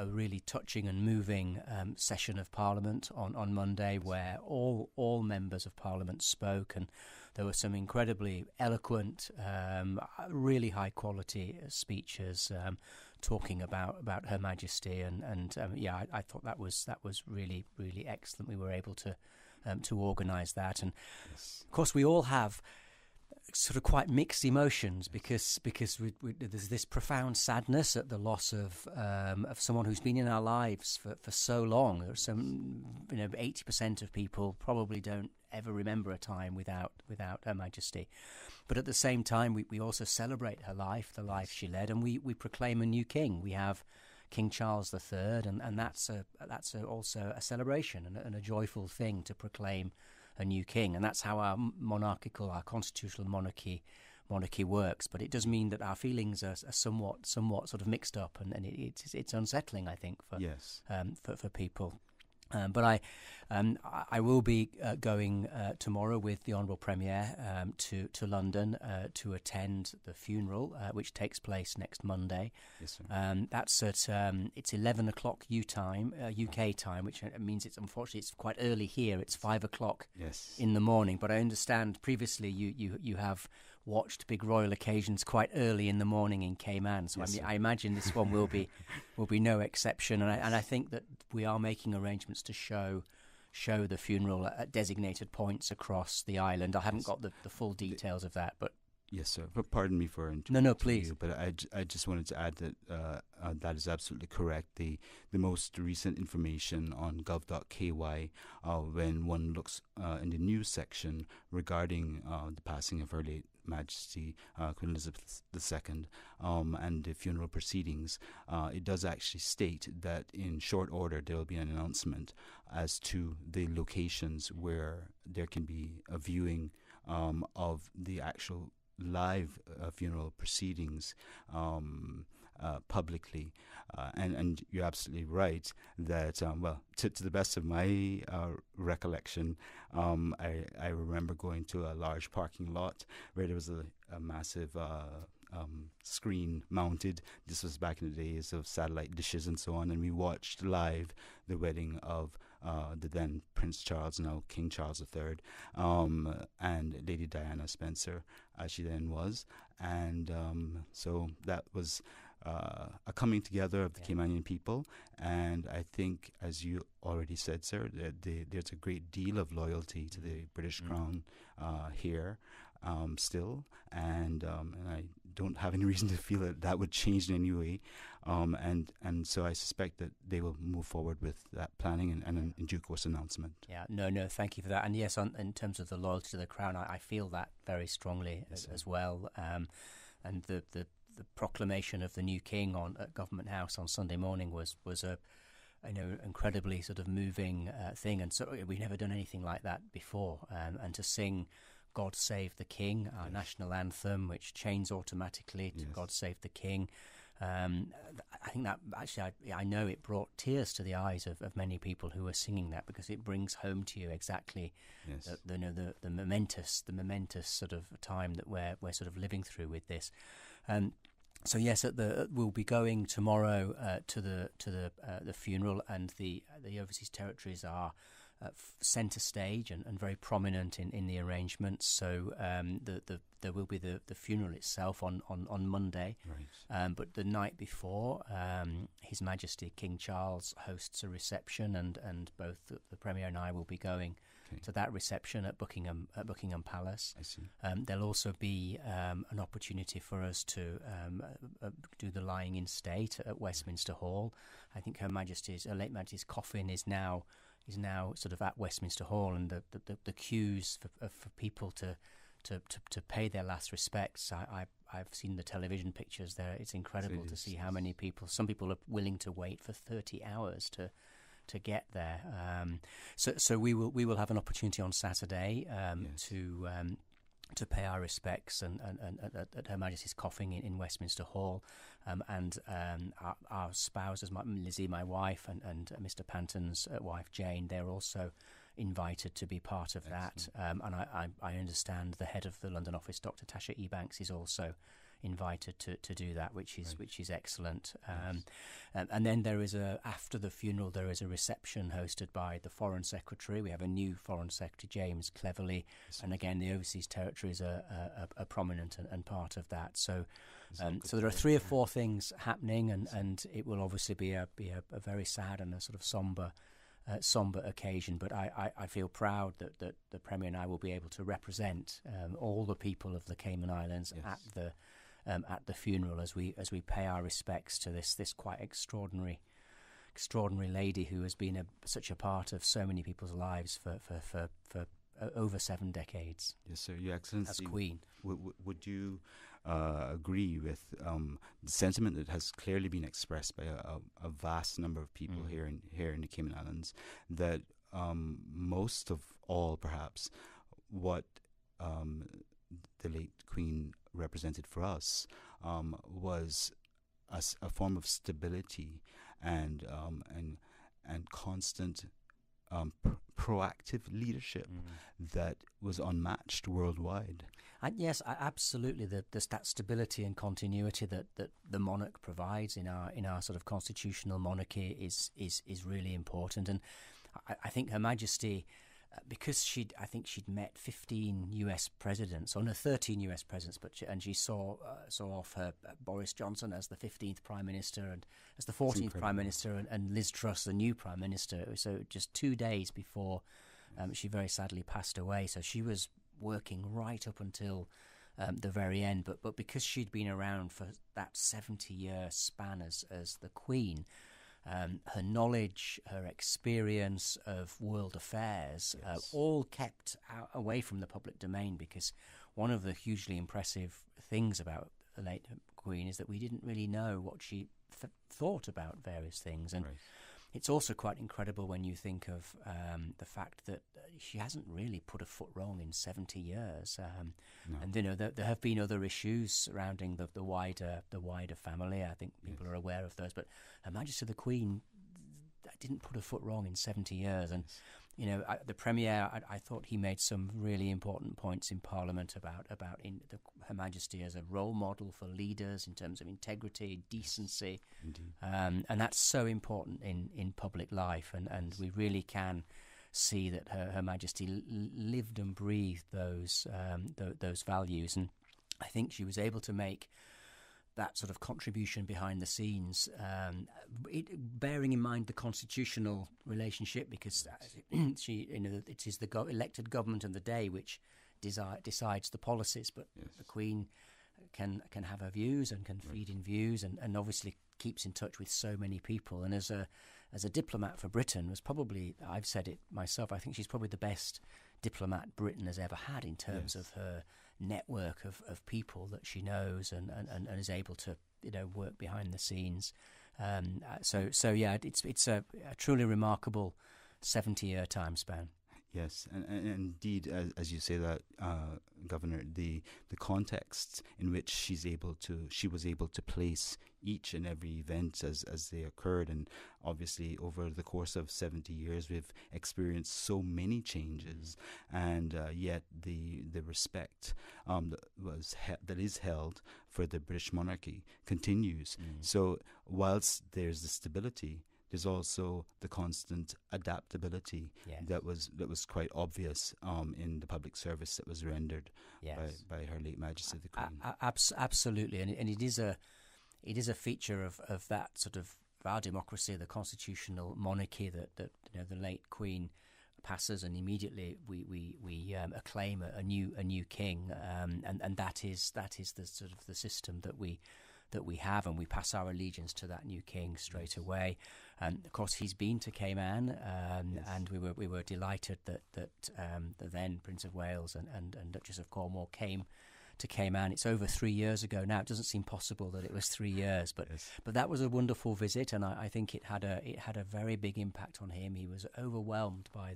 really touching and moving session of Parliament on Monday, where all members of Parliament spoke, and there were some incredibly eloquent, really high quality speeches talking about Her Majesty, and I thought that was really, really excellent. We were able to organise that, and of course we all have sort of quite mixed emotions because there's this profound sadness at the loss of someone who's been in our lives for so long. There's 80% of people probably don't ever remember a time without Her Majesty, but at the same time we also celebrate her life, the life she led, and we proclaim a new king. We have King Charles III, and that's also a celebration and a joyful thing to proclaim a new king, and that's how our constitutional monarchy works. But it does mean that our feelings are somewhat sort of mixed up, and it's unsettling, I think, for people. But I will be going tomorrow with the Honourable Premier to London to attend the funeral, which takes place next Monday. Yes, sir. That's at it's 11 o'clock UK time, which means it's quite early here. It's 5 o'clock in the morning. But I understand previously you have watched big royal occasions quite early in the morning in Cayman, so I imagine this one will be no exception, and I think that we are making arrangements to show the funeral at designated points across the island. I haven't got the full details of that, but yes, sir. But pardon me for interrupting. No, please. You, but I just wanted to add that that is absolutely correct. The most recent information on gov.ky, when one looks in the news section regarding the passing of Her late Majesty Queen Elizabeth II and the funeral proceedings, it does actually state that in short order there will be an announcement as to the locations where there can be a viewing of the actual live funeral proceedings publicly, and you're absolutely right that to the best of my recollection, I remember going to a large parking lot where there was a massive screen mounted. This was back in the days of satellite dishes and so on, and we watched live the wedding of the then Prince Charles, now King Charles III, and Lady Diana Spencer, as she then was. And so that was a coming together of the Caymanian people. And I think, as you already said, sir, that there's a great deal of loyalty to the British Crown here still. And I don't have any reason to feel that would change in any way. And so I suspect that they will move forward with that planning and in due course announcement. Yeah, no, thank you for that. And yes, in terms of the loyalty to the Crown, I feel that very strongly as well. And the proclamation of the new king at Government House on Sunday morning was a incredibly sort of moving thing, and so we've never done anything like that before. And to sing God Save the King, our national anthem, which chains automatically to God Save the King. I think that actually, I know it brought tears to the eyes of many people who were singing that, because it brings home to you exactly the momentous sort of time that we're sort of living through with this. So yes, we'll be going tomorrow to the funeral, and the Overseas Territories are centre stage and very prominent in the arrangements. So there will be the funeral itself on Monday, right. But the night before, His Majesty King Charles hosts a reception, and both the Premier and I will be going to that reception at Buckingham Palace. I see. There'll also be an opportunity for us to do the lying in state at Westminster Hall. I think Her late Majesty's coffin is now sort of at Westminster Hall, and the queues for people to pay their last respects. I've seen the television pictures there. It's incredible to see how many people. Some people are willing to wait for 30 hours to get there. So we will have an opportunity on Saturday to pay our respects and at Her Majesty's coffin in Westminster Hall, and our spouses, Lizzie, my wife, and Mr. Panton's wife Jane, they're also invited to be part of that. And I understand the head of the London office, Dr. Tasha Ebanks, is also invited to do that, which is excellent. And then there is after the funeral there is a reception hosted by the Foreign Secretary. We have a new Foreign Secretary, James Cleverly, and again the overseas territories are prominent and part of that. So there are 3 or 4 things happening, and it will obviously be a very sad and a sort of somber occasion, but I feel proud that the Premier and I will be able to represent all the people of the Cayman Islands at the funeral as we pay our respects to this quite extraordinary lady who has been such a part of so many people's lives for over 7 decades. Yes, sir. Your Excellency, as Queen. Would you agree with the sentiment that has clearly been expressed by a vast number of people here in the Cayman Islands, that most of all, perhaps, what the late Queen represented for us was a form of stability and constant proactive leadership that was unmatched worldwide. And yes, absolutely. That stability and continuity that the monarch provides in our sort of constitutional monarchy is really important. And I think Her Majesty, because she'd met 15 U.S. presidents, or no, 13 U.S. presidents, and she saw off her Boris Johnson as the 15th Prime Minister and as the 14th Prime Minister, and Liz Truss, the new Prime Minister. So just 2 days before she very sadly passed away. So she was working right up until the very end. But because she'd been around for that 70-year span as the Queen, her knowledge, her experience of world affairs, all kept away from the public domain, because one of the hugely impressive things about the late Queen is that we didn't really know what she thought about various things. And it's also quite incredible when you think of the fact that she hasn't really put a foot wrong in 70 years. And there have been other issues surrounding the wider family. I think people are aware of those. But Her Majesty the Queen didn't put a foot wrong in 70 years. And the Premier, I thought he made some really important points in Parliament about Her Majesty as a role model for leaders in terms of integrity, decency, and that's so important in public life. And we really can see that Her Majesty lived and breathed those values. And I think she was able to make that sort of contribution behind the scenes, bearing in mind the constitutional relationship, because it is the elected government of the day which decides the policies, but the Queen can have her views and can feed in views, and obviously keeps in touch with so many people. And as a diplomat for Britain, was probably, I've said it myself, I think she's probably the best diplomat Britain has ever had in terms of her network of people that she knows and is able to work behind the scenes. So yeah, it's a truly remarkable 70-year time span. Yes, and indeed, as you say that, Governor, the context in which she was able to place each and every event as they occurred, and obviously over the course of 70 years we've experienced so many changes, and yet the respect that is held for the British monarchy continues. So whilst there's the stability, there's also the constant adaptability that was quite obvious in the public service that was rendered by Her late Majesty the Queen. Absolutely, and it is a feature of that sort of our democracy, the constitutional monarchy, that the late Queen passes, and immediately we acclaim a new king, and that is the sort of the system that we have, and we pass our allegiance to that new king straight away. And of course, he's been to Cayman, and we were delighted that the then Prince of Wales and Duchess of Cornwall came to Cayman. It's over 3 years ago now. It doesn't seem possible that it was 3 years, but that was a wonderful visit, and I think it had a very big impact on him. He was overwhelmed by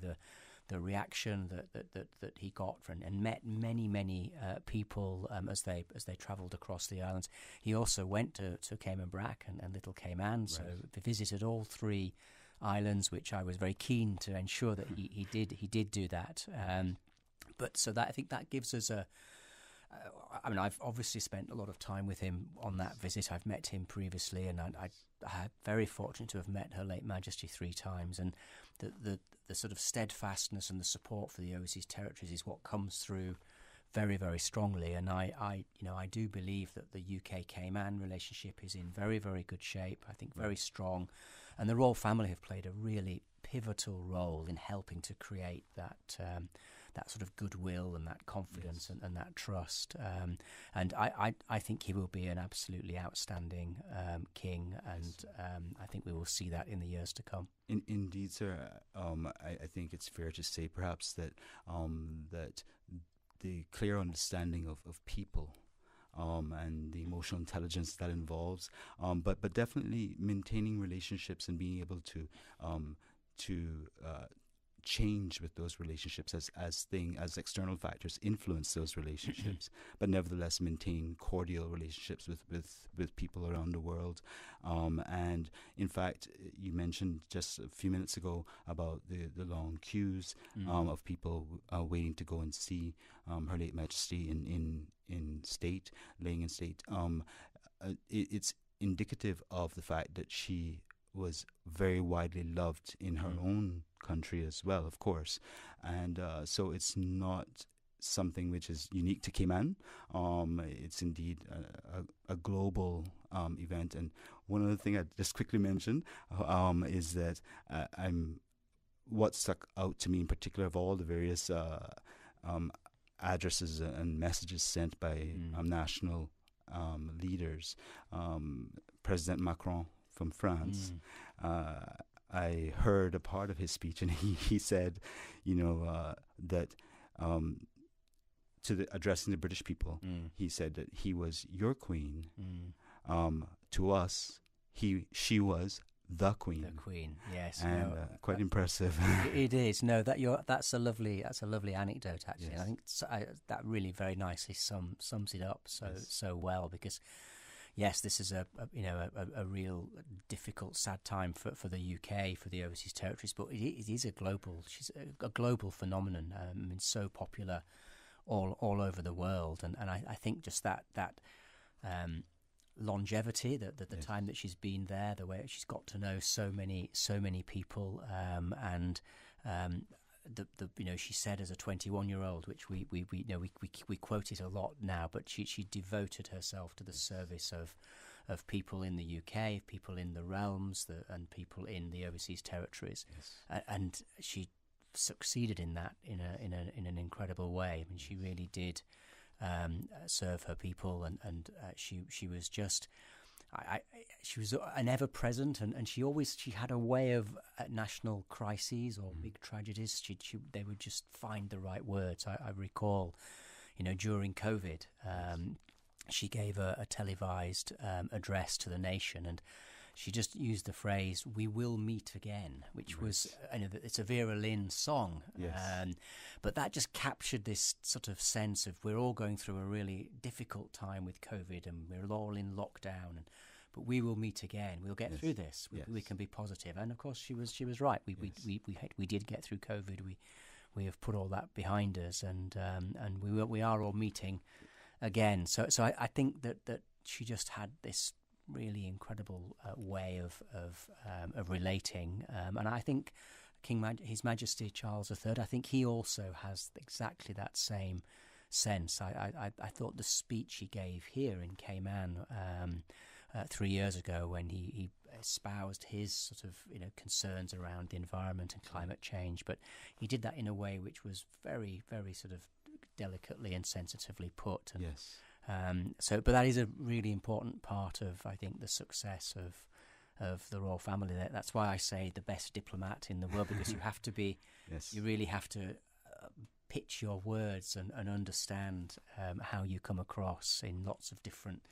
the reaction that he got and met many people as they travelled across the islands. He also went to Cayman Brac and Little Cayman, so they visited all three islands, which I was very keen to ensure that he did do that. But so that I think that gives us I mean, I've obviously spent a lot of time with him on that visit. I've met him previously, and I'm very fortunate to have met Her Late Majesty 3 times. And the sort of steadfastness and the support for the overseas territories is what comes through very, very strongly. And I do believe that the UK-Cayman relationship is in very, very good shape. I think very strong, and the royal family have played a really pivotal role in helping to create that sort of goodwill and that confidence and that trust. And I think he will be an absolutely outstanding king, and I think we will see that in the years to come. Indeed, sir. I think it's fair to say perhaps that the clear understanding of people and the emotional intelligence that involves, but definitely maintaining relationships and being able to change with those relationships as external factors influence those relationships, but nevertheless maintain cordial relationships with people around the world. And in fact, you mentioned just a few minutes ago about the long queues of people waiting to go and see Her Late Majesty in state, laying in state. It's indicative of the fact that she was very widely loved in her own country as well, of course. And so it's not something which is unique to Cayman. It's indeed a global event. And one other thing I just quickly mentioned is that what stuck out to me in particular of all the various addresses and messages sent by national leaders, President Macron from France, I heard a part of his speech, and he said, that addressing the British people, he said that he was your queen. To us, she was the queen. The queen, yes, and quite impressive. It is. No, that's a lovely anecdote actually. Yes. And I think that really very nicely sums it up so well, because yes, this is a real difficult, sad time for the UK, for the overseas territories, but it is she's a global phenomenon. So popular all over the world, and I think just that longevity, the time that she's been there, the way she's got to know so many people, and she said as a 21-year-old, which we quote it a lot now, but she devoted herself to the service of people in the UK, people in the realms, and people in the overseas territories, and she succeeded in that in an incredible way. I mean, she really did serve her people, and she was just. She was an ever present, and she had a way of at national crises or big tragedies. They would just find the right words. I recall, during COVID, she gave a televised address to the nation, and she just used the phrase "We will meet again," which was it's a Vera Lynn song, but that just captured this sort of sense of we're all going through a really difficult time with COVID, and we're all in lockdown, but we will meet again. We'll get through this. We can be positive. And of course, she was right. We did get through COVID. We have put all that behind us, and we are all meeting again. So I think that she just had this really incredible way of relating, and I think His Majesty Charles III, I think he also has exactly that same sense. I thought the speech he gave here in Cayman 3 years ago, when he espoused his sort of concerns around the environment and climate change, but he did that in a way which was very, very sort of delicately and sensitively put. And, but that is a really important part of, I think, the success of the royal family. That's why I say the best diplomat in the world, because you have to be, you really have to pitch your words and understand how you come across in lots of different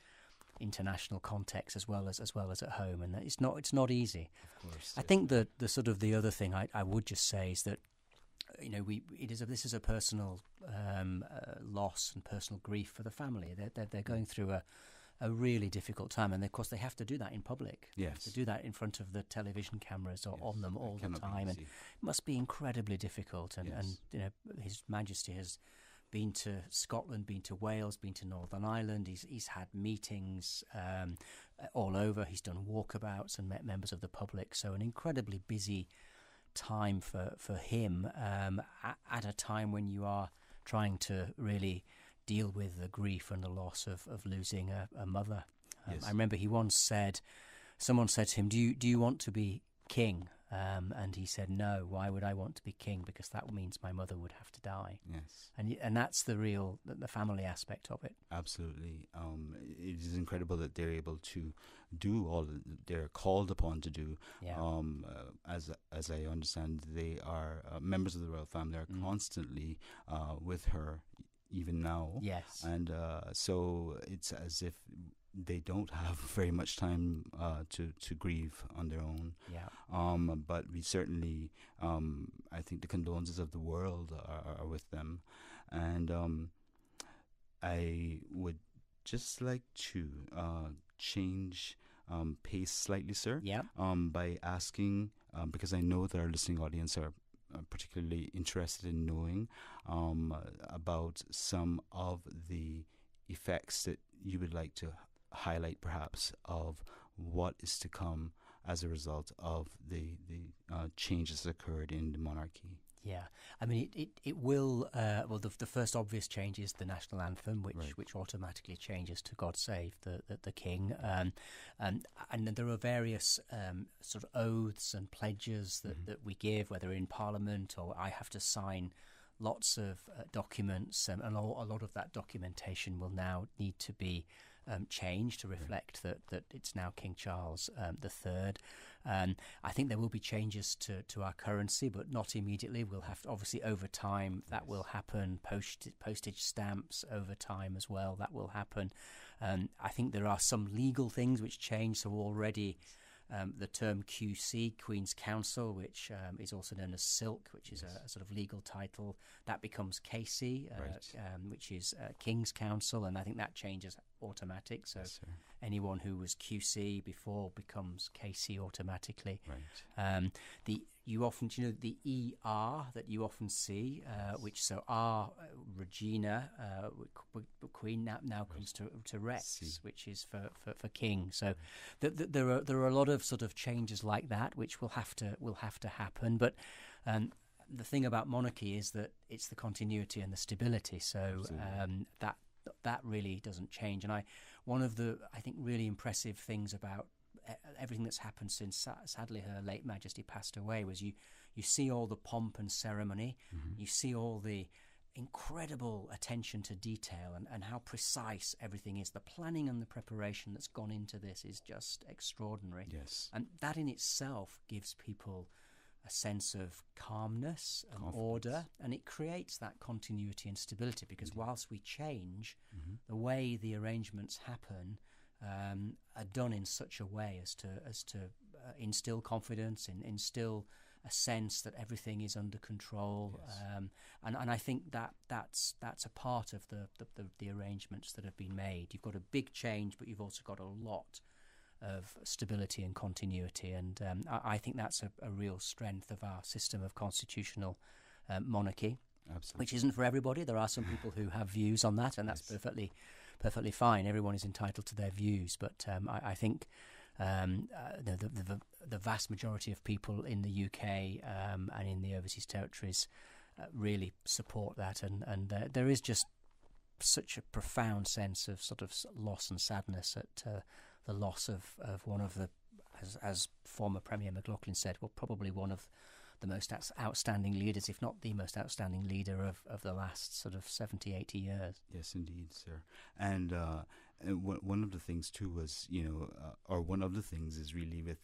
international contexts as well as at home, and it's not easy. Of course, I think that the sort of the other thing I would just say is that this is a personal loss and personal grief for the family. They're going through a really difficult time, and of course they have to do that in public. Yes, they have to do that in front of the television cameras or on them all the time, and it must be incredibly difficult. And His Majesty has been to Scotland, been to Wales, been to Northern Ireland. He's had meetings all over. He's done walkabouts and met members of the public. So an incredibly busy time for him at a time when you are trying to really deal with the grief and the loss of losing a mother. I remember he once said, someone said to him, do you want to be king? And he said, no, why would I want to be king? Because that means my mother would have to die. Yes. And that's the family aspect of it. Absolutely. It is incredible that they're able to do all that they're called upon to do. Yeah. As I understand, they are members of the royal family are constantly with her even now. Yes. And so it's as if they don't have very much time to grieve on their own. Yeah. But we certainly, I think the condolences of the world are with them. And I would just like to change pace slightly, sir. Yeah. By asking, because I know that our listening audience are particularly interested in knowing about some of the effects that you would like to highlight, perhaps, of what is to come as a result of the changes that occurred in the monarchy. Yeah, I mean, it will. The first obvious change is the national anthem, which automatically changes to "God Save the King," and there are various sort of oaths and pledges that we give, whether in Parliament or I have to sign lots of documents, and a lot of that documentation will now need to be changed to reflect that it's now King Charles III. I think there will be changes to our currency, but not immediately. We'll have to, obviously, over time, that will happen. Postage stamps over time as well, that will happen. I think there are some legal things which change. So already the term QC, Queen's Counsel, which is also known as Silk, which is a sort of legal title, that becomes KC, which is King's Counsel, and I think that changes automatic. So anyone who was QC before becomes KC automatically. You often, the ER that you often see, which R, Regina, Queen, now comes to Rex, which is for King. So there are a lot of sort of changes like that which will have to happen. But the thing about monarchy is that it's the continuity and the stability. So that really doesn't change. And one of the, I think, really impressive things about everything that's happened since sadly Her late Majesty passed away was you see all the pomp and ceremony, you see all the incredible attention to detail and how precise everything is. The planning and the preparation that's gone into this is just extraordinary. Yes. And that in itself gives people a sense of calmness and order, and it creates that continuity and stability, because whilst we change, the way the arrangements happen are done in such a way as to instill confidence, instill a sense that everything is under control, and I think that's a part of the arrangements that have been made. You've got a big change, but you've also got a lot of stability and continuity, and I think that's a real strength of our system of constitutional monarchy. Absolutely. Which isn't for everybody. There are some people who have views on that, and that's perfectly fine. Everyone is entitled to their views, but I think the vast majority of people in the UK and in the overseas territories really support that, and there is just such a profound sense of sort of loss and sadness at the loss of one of the, as former Premier McLaughlin said, well, probably one of the most outstanding leaders, if not the most outstanding leader of the last sort of 70, 80 years. Yes, indeed, sir. And one of the things too was, or one of the things is really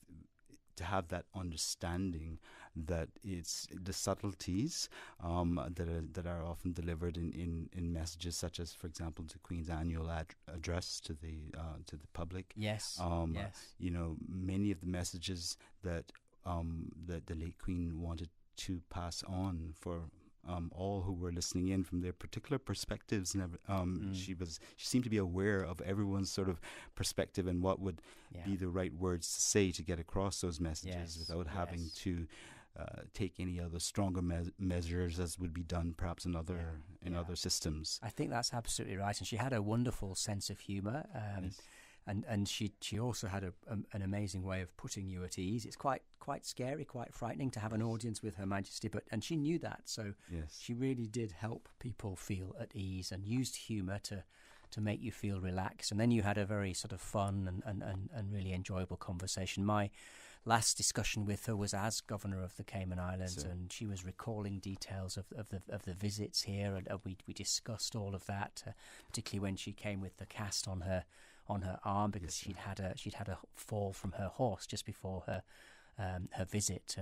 to have that understanding that it's the subtleties that are often delivered in messages, such as, for example, the Queen's annual address to the public. Yes. Many of the messages that the late Queen wanted to pass on for all who were listening in from their particular perspectives. And she seemed to be aware of everyone's sort of perspective and what would be the right words to say to get across those messages without having to take any other stronger measures as would be done perhaps in other systems. I think that's absolutely right. And she had a wonderful sense of humour. And she also had an amazing way of putting you at ease. It's quite scary, quite frightening to have an audience with Her Majesty, and she knew that. So she really did help people feel at ease and used humour to make you feel relaxed. And then you had a very sort of fun and really enjoyable conversation. My last discussion with her was as Governor of the Cayman Islands, and she was recalling details of the visits here, and we discussed all of that, particularly when she came with the cast on her arm because she'd had a fall from her horse just before her visit,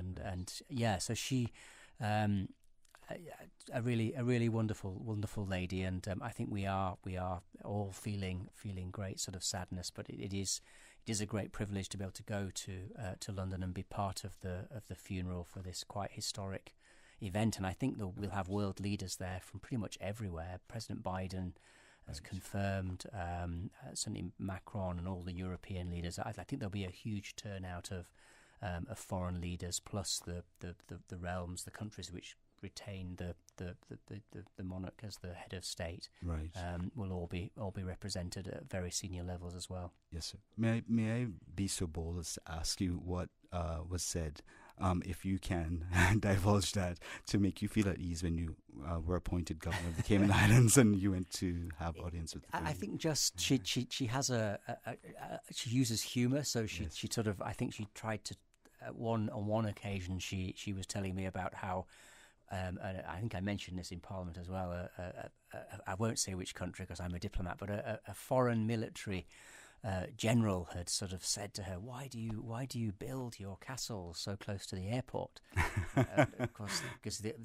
so she a really wonderful lady, and I think we are all feeling great sort of sadness, but it is a great privilege to be able to go to London and be part of the funeral for this quite historic event. And I think that we'll have world leaders there from pretty much everywhere. President Biden has confirmed, certainly Macron and all the European leaders. I think there'll be a huge turnout of foreign leaders, plus the realms, the countries which retain the monarch as the head of state. Right. Will all be represented at very senior levels as well. Yes, sir. May I be so bold as to ask you what was said? If you can divulge that to make you feel at ease when you were appointed governor of the Cayman Islands and you went to have audience with the Queen. I think just she has she uses humour, so she sort of, I think she tried to on one occasion she was telling me about how and I think I mentioned this in Parliament as well. I won't say which country because I'm a diplomat, but a foreign military general had sort of said to her, "Why do you build your castles so close to the airport?" Of course, because the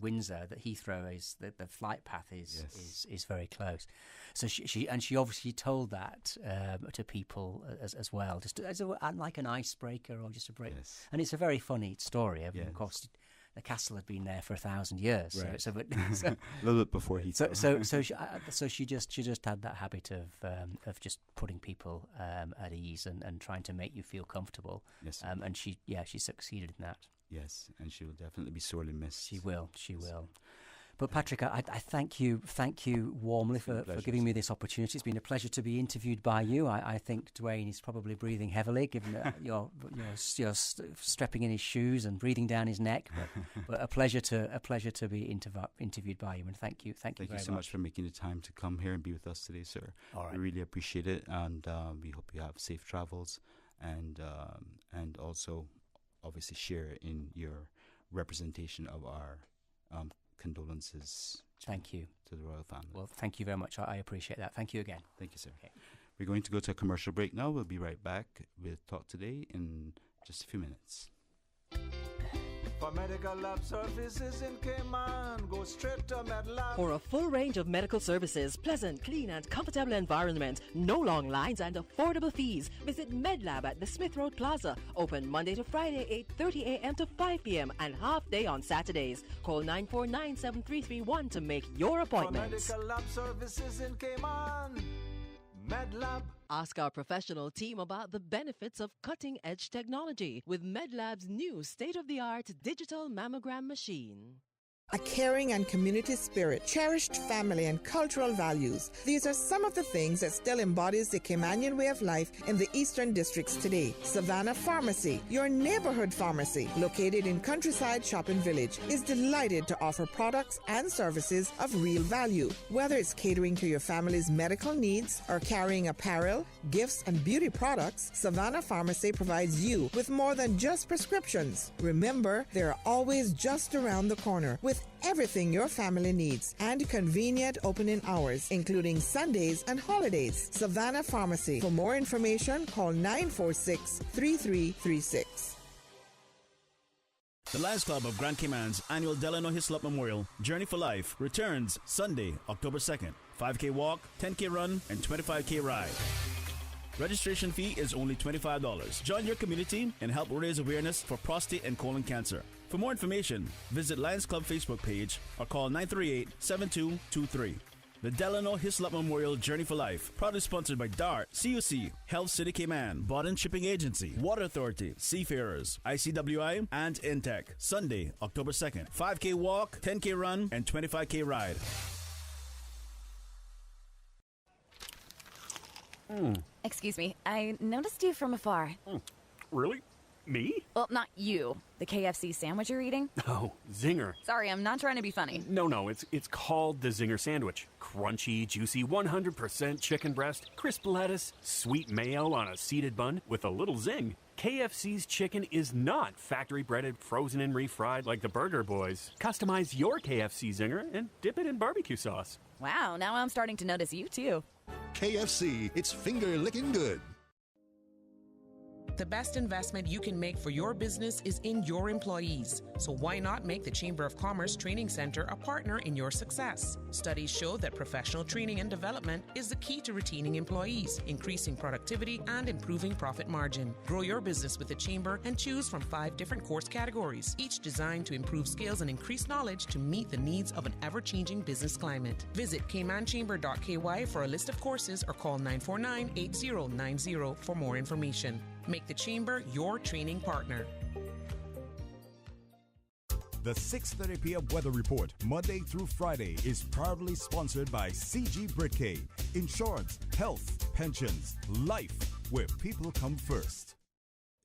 Windsor, the Heathrow is the flight path is very close. So she obviously told that to people as well, just as like an icebreaker or just a break. Yes. And it's a very funny story. Of course, the castle had been there for 1,000 years, right. so a little bit before he. So she just had that habit of just putting people at ease and trying to make you feel comfortable. Yes, and she succeeded in that. Yes, and she will definitely be sorely missed. She will. But Patrick, I thank you warmly for giving me this opportunity. It's been a pleasure to be interviewed by you. I think Dwayne is probably breathing heavily, given that you're strapping in his shoes and breathing down his neck. But a pleasure to be interviewed by you, and thank you very so much for making the time to come here and be with us today, sir. All right. We really appreciate it, and we hope you have safe travels, and also obviously share in your representation of our condolences to the royal family. Well, thank you very much. I appreciate that. Thank you again. Thank you, sir. Okay. We're going to go to a commercial break now. We'll be right back with Talk Today in just a few minutes. For medical lab services in Cayman, go straight to MedLab. For a full range of medical services, pleasant, clean and comfortable environment, no long lines and affordable fees, visit MedLab at the Smith Road Plaza. Open Monday to Friday, 8:30 a.m. to 5 p.m. and half day on Saturdays. Call 949-7331 to make your appointment. For medical lab services in Cayman, MedLab. Ask our professional team about the benefits of cutting-edge technology with MedLab's new state-of-the-art digital mammogram machine. A caring and community spirit, cherished family and cultural values. These are some of the things that still embodies the Caymanian way of life in the Eastern Districts today. Savannah Pharmacy, your neighborhood pharmacy, located in Countryside Shopping Village, is delighted to offer products and services of real value. Whether it's catering to your family's medical needs or carrying apparel, gifts, and beauty products, Savannah Pharmacy provides you with more than just prescriptions. Remember, they're always just around the corner with everything your family needs and convenient opening hours, including Sundays and holidays. Savannah Pharmacy. For more information, call 946-3336. The Lions Club of Grand Cayman's annual Delano Hislop Memorial Journey for Life returns Sunday, October 2nd. 5K walk, 10K run, and 25K ride. Registration fee is only $25. Join your community and help raise awareness for prostate and colon cancer. For more information, visit Lions Club Facebook page or call 938-7223. The Delano Hislop Memorial Journey for Life, proudly sponsored by DART, CUC, Health City Cayman, Bodden Shipping Agency, Water Authority, Seafarers, ICWI, and Intech. Sunday, October 2nd. 5K walk, 10K run, and 25K ride. Excuse me, I noticed you from afar. Really? Me? Well, not you. The KFC sandwich you're eating? Oh, Zinger. Sorry, I'm not trying to be funny. No, it's called the Zinger Sandwich. Crunchy, juicy, 100% chicken breast, crisp lettuce, sweet mayo on a seeded bun with a little zing. KFC's chicken is not factory breaded, frozen and refried like the Burger Boys. Customize your KFC Zinger and dip it in barbecue sauce. Wow, now I'm starting to notice you too. KFC, it's finger licking good. The best investment you can make for your business is in your employees. So why not make the Chamber of Commerce Training Center a partner in your success? Studies show that professional training and development is the key to retaining employees, increasing productivity, and improving profit margin. Grow your business with the Chamber and choose from 5 different course categories, each designed to improve skills and increase knowledge to meet the needs of an ever-changing business climate. Visit caymanchamber.ky for a list of courses or call 949-8090 for more information. Make the Chamber your training partner. The 6:30 p.m. weather report, Monday through Friday, is proudly sponsored by CG Britcay. Insurance, health, pensions, life, where people come first.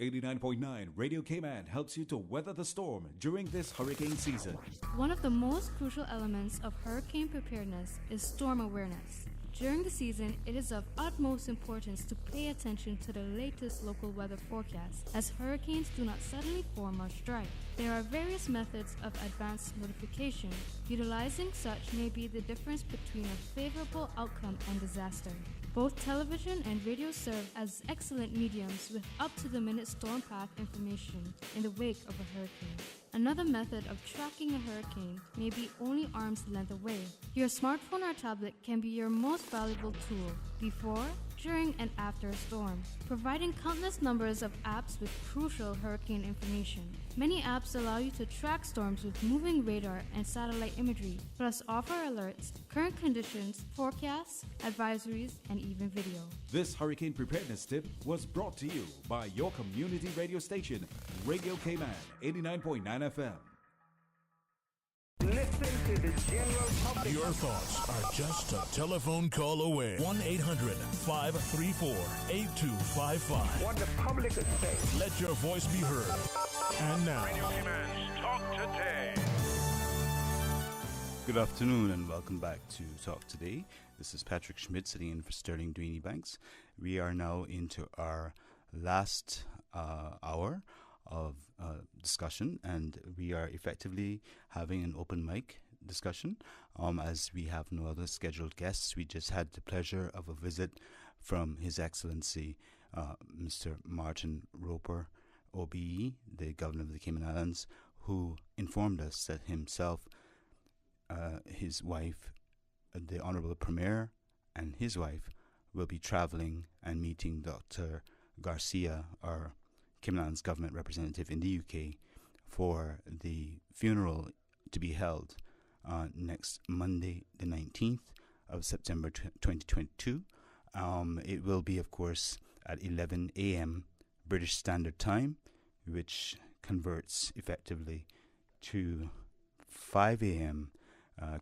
89.9 Radio Cayman helps you to weather the storm during this hurricane season. One of the most crucial elements of hurricane preparedness is storm awareness. During the season, it is of utmost importance to pay attention to the latest local weather forecasts, as hurricanes do not suddenly form or strike. There are various methods of advanced notification. Utilizing such may be the difference between a favorable outcome and disaster. Both television and radio serve as excellent mediums with up-to-the-minute storm path information in the wake of a hurricane. Another method of tracking a hurricane may be only arm's length away. Your smartphone or tablet can be your most valuable tool before, during, and after a storm, providing countless numbers of apps with crucial hurricane information. Many apps allow you to track storms with moving radar and satellite imagery, plus offer alerts, current conditions, forecasts, advisories, and even video. This hurricane preparedness tip was brought to you by your community radio station, Radio Cayman, 89.9 FM. Listen to the general public. Your thoughts are just a telephone call away. 1-800-534-8255. What the public is saying. Let your voice be heard. And now, Radio Cayman's Talk Today. Good afternoon and welcome back to Talk Today. This is Patrick Schmidt sitting in for Sterling Dwayne Banks. We are now into our last hour of discussion, and we are effectively having an open mic discussion as we have no other scheduled guests. We just had the pleasure of a visit from His Excellency Mr. Martin Roper, OBE, the Governor of the Cayman Islands, who informed us that himself, his wife, the Honorable Premier, and his wife will be traveling and meeting Dr. Garcia, our Cayman Islands government representative in the UK, for the funeral to be held next Monday, the 19th of September 2022. It will be, of course, at 11 a.m. British Standard Time, which converts effectively to 5 a.m.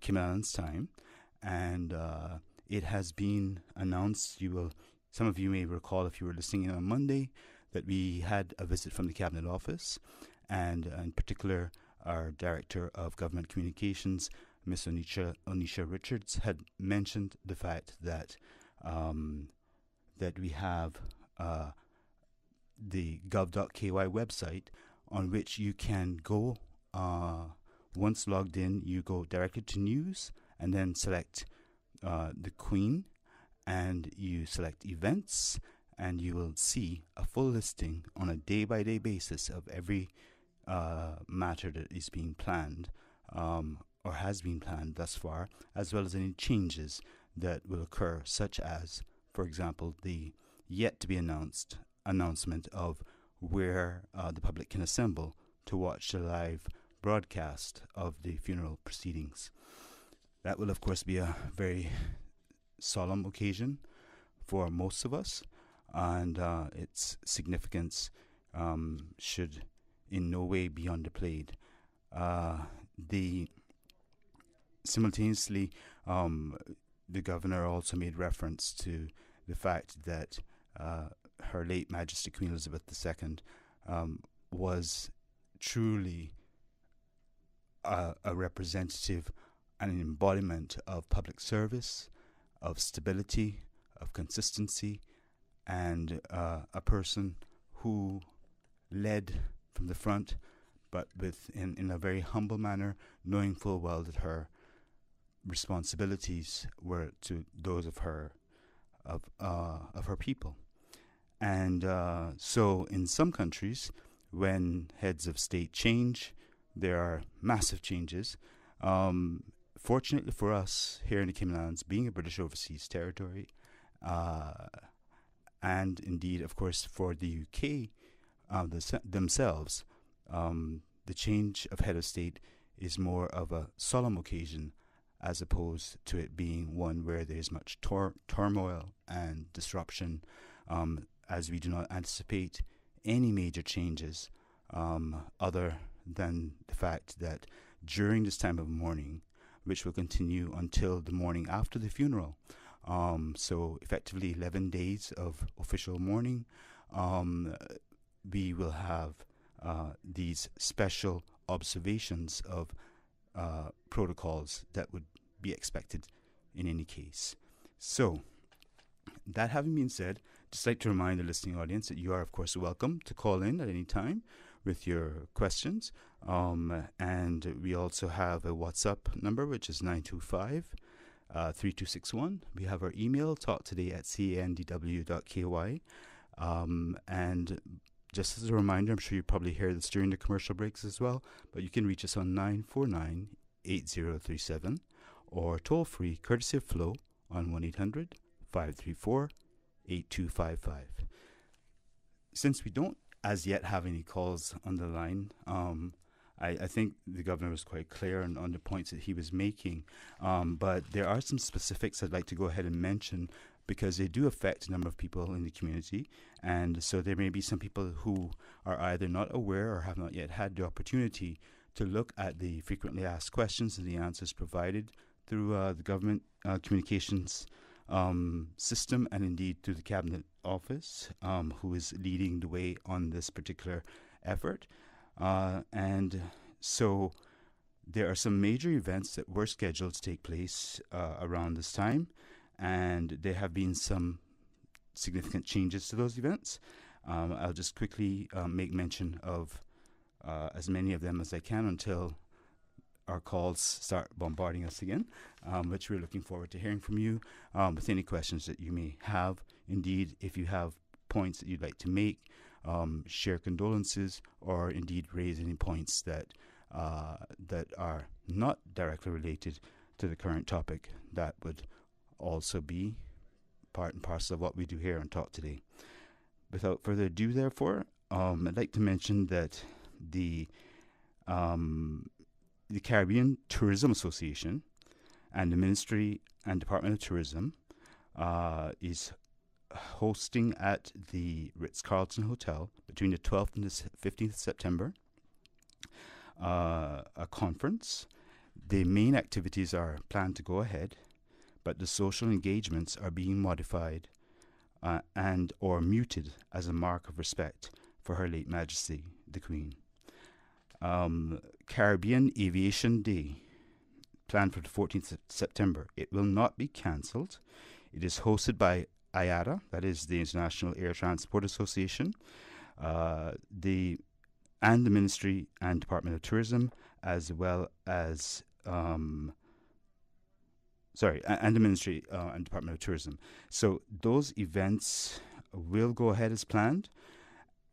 Cayman Islands time. And it has been announced, some of you may recall if you were listening in on Monday, that we had a visit from the Cabinet Office, and in particular our Director of Government Communications, Ms. Onisha Richards, had mentioned the fact that that we have the gov.ky website on which you can go, once logged in, you go directly to news and then select the Queen, and you select events, and you will see a full listing on a day-by-day basis of every matter that is being planned or has been planned thus far, as well as any changes that will occur, such as, for example, the yet-to-be-announced announcement of where the public can assemble to watch the live broadcast of the funeral proceedings. That will, of course, be a very solemn occasion for most of us, and its significance should in no way be underplayed. Simultaneously, the governor also made reference to the fact that Her late Majesty Queen Elizabeth II was truly a representative and an embodiment of public service, of stability, of consistency, and a person who led from the front, but in a very humble manner, knowing full well that her responsibilities were to those of her people. And so in some countries, when heads of state change, there are massive changes. Fortunately for us here in the Cayman Islands, being a British overseas territory, and indeed, of course, for the UK themselves, the change of head of state is more of a solemn occasion as opposed to it being one where there's much turmoil and disruption, as we do not anticipate any major changes other than the fact that during this time of mourning, which will continue until the morning after the funeral, so effectively 11 days of official mourning, we will have these special observations of protocols that would be expected in any case. So, that having been said, just like to remind the listening audience that you are, of course, welcome to call in at any time with your questions. And we also have a WhatsApp number, which is 925-3261. We have our email, talktoday@candw.ky. And just as a reminder, I'm sure you probably hear this during the commercial breaks as well, but you can reach us on 949-8037 or toll-free, courtesy of Flow, on 1-800-534-8255. Since we don't as yet have any calls on the line, I think the governor was quite clear on the points that he was making, but there are some specifics I'd like to go ahead and mention because they do affect a number of people in the community, and so there may be some people who are either not aware or have not yet had the opportunity to look at the frequently asked questions and the answers provided through the government communications system, and indeed through the Cabinet Office, who is leading the way on this particular effort. And so there are some major events that were scheduled to take place around this time, and there have been some significant changes to those events. I'll just quickly make mention of as many of them as I can until our calls start bombarding us again, which we're looking forward to hearing from you with any questions that you may have. Indeed, if you have points that you'd like to make, share condolences, or indeed raise any points that are not directly related to the current topic, that would also be part and parcel of what we do here on Talk Today. Without further ado, therefore, I'd like to mention that the Caribbean Tourism Association and the Ministry and Department of Tourism is hosting at the Ritz-Carlton Hotel between the 12th and the 15th of September a conference. The main activities are planned to go ahead, but the social engagements are being modified and or muted as a mark of respect for Her late Majesty, the Queen. Caribbean Aviation Day, planned for the 14th of September. It will not be cancelled. It is hosted by IATA, that is the International Air Transport Association, the Ministry and Department of Tourism, as well as and the Ministry and Department of Tourism. So those events will go ahead as planned.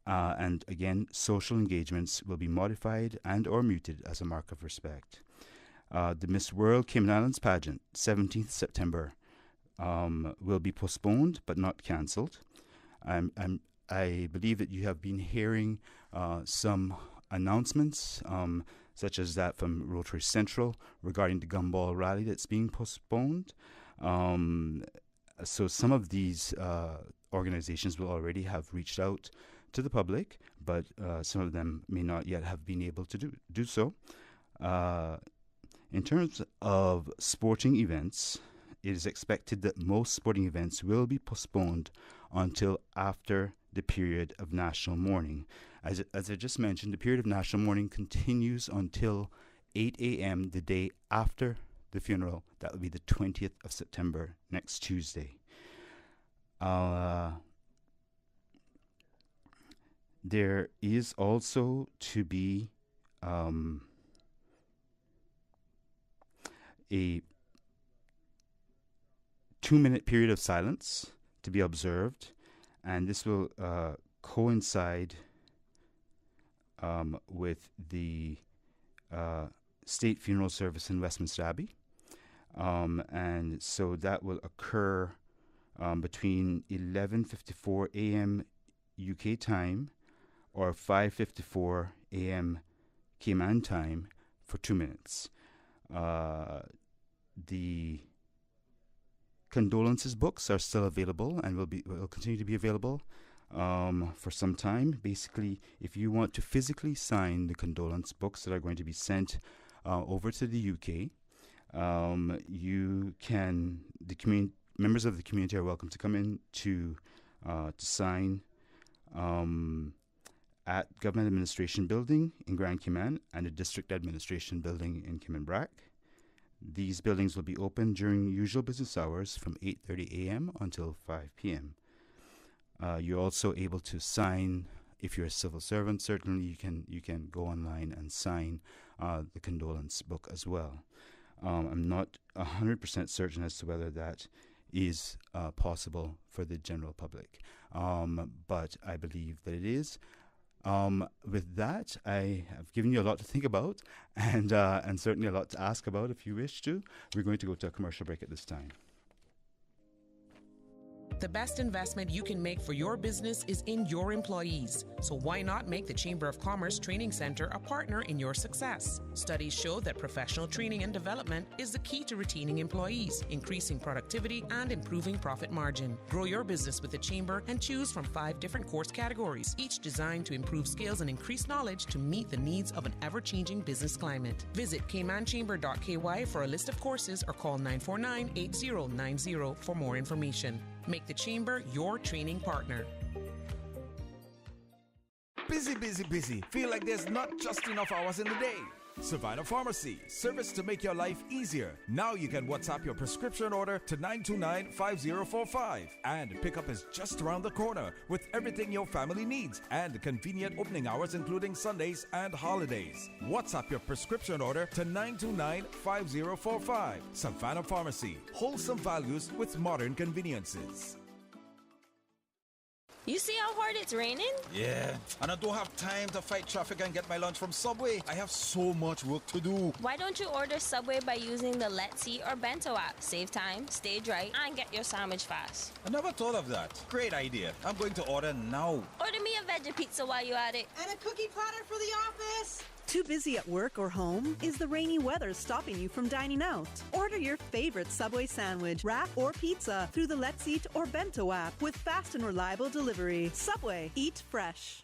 And again, social engagements will be modified and or muted as a mark of respect. The Miss World Cayman Islands pageant, 17th September, will be postponed but not cancelled. I believe that you have been hearing some announcements, such as that from Rotary Central regarding the Gumball Rally that's being postponed. So some of these organizations will already have reached out to the public, but some of them may not yet have been able to do so. In terms of sporting events, it is expected that most sporting events will be postponed until after the period of national mourning. As I just mentioned, the period of national mourning continues until 8 a.m. the day after the funeral. That will be the 20th of September, next Tuesday. There is also to be a 2-minute period of silence to be observed, and this will coincide with the state funeral service in Westminster Abbey. And so that will occur between 11:54 a.m. UK time or 5:54 a.m. Cayman time for 2 minutes. The condolences books are still available and will continue to be available for some time. Basically, if you want to physically sign the condolence books that are going to be sent over to the UK, you can. Members of the community are welcome to come in to sign at Government Administration Building in Grand Cayman and the District Administration Building in Cayman Brac. These buildings will be open during usual business hours from 8:30 a.m. until 5 p.m. You're also able to sign, if you're a civil servant, certainly you can go online and sign the condolence book as well. I'm not 100% certain as to whether that is possible for the general public, but I believe that it is. With that, I have given you a lot to think about and certainly a lot to ask about if you wish to. We're going to go to a commercial break at this time. The best investment you can make for your business is in your employees. So why not make the Chamber of Commerce Training Center a partner in your success? Studies show that professional training and development is the key to retaining employees, increasing productivity, and improving profit margin. Grow your business with the Chamber and choose from 5 different course categories, each designed to improve skills and increase knowledge to meet the needs of an ever-changing business climate. Visit caymanchamber.ky for a list of courses or call 949-8090 for more information. Make the Chamber your training partner. Busy, busy, busy. Feel like there's not just enough hours in the day. Savannah Pharmacy, service to make your life easier. Now you can WhatsApp your prescription order to 929-5045. And pickup is just around the corner with everything your family needs and convenient opening hours including Sundays and holidays. WhatsApp your prescription order to 929-5045. Savannah Pharmacy, wholesome values with modern conveniences. You see how hard it's raining? Yeah, and I don't have time to fight traffic and get my lunch from Subway. I have so much work to do. Why don't you order Subway by using the Let's Eat or Bento app? Save time, stay dry, and get your sandwich fast. I never thought of that. Great idea. I'm going to order now. Order me a veggie pizza while you're at it. And a cookie platter for the office. Too busy at work or home? Is the rainy weather stopping you from dining out? Order your favorite Subway sandwich, wrap, or pizza through the Let's Eat or Bento app with fast and reliable delivery. Subway, eat fresh.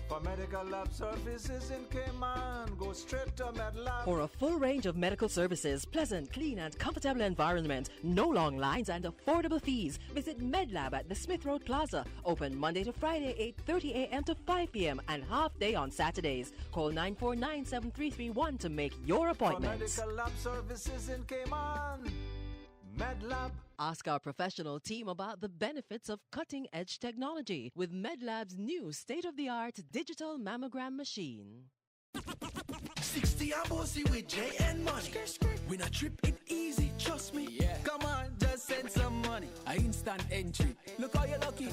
For medical lab services in Cayman, go straight to MedLab. For a full range of medical services, pleasant, clean and comfortable environment, no long lines and affordable fees, visit MedLab at the Smith Road Plaza. Open Monday to Friday, 8:30 a.m. to 5 p.m. and half day on Saturdays. Call 949-7331 to make your appointment. For medical lab services in Cayman, MedLab. Ask our professional team about the benefits of cutting-edge technology with MedLab's new state-of-the-art digital mammogram machine. 60 and bossy with JN money. Win a trip in easy, trust me. Yeah. Come on, just send some money. A instant entry. Look how you're lucky.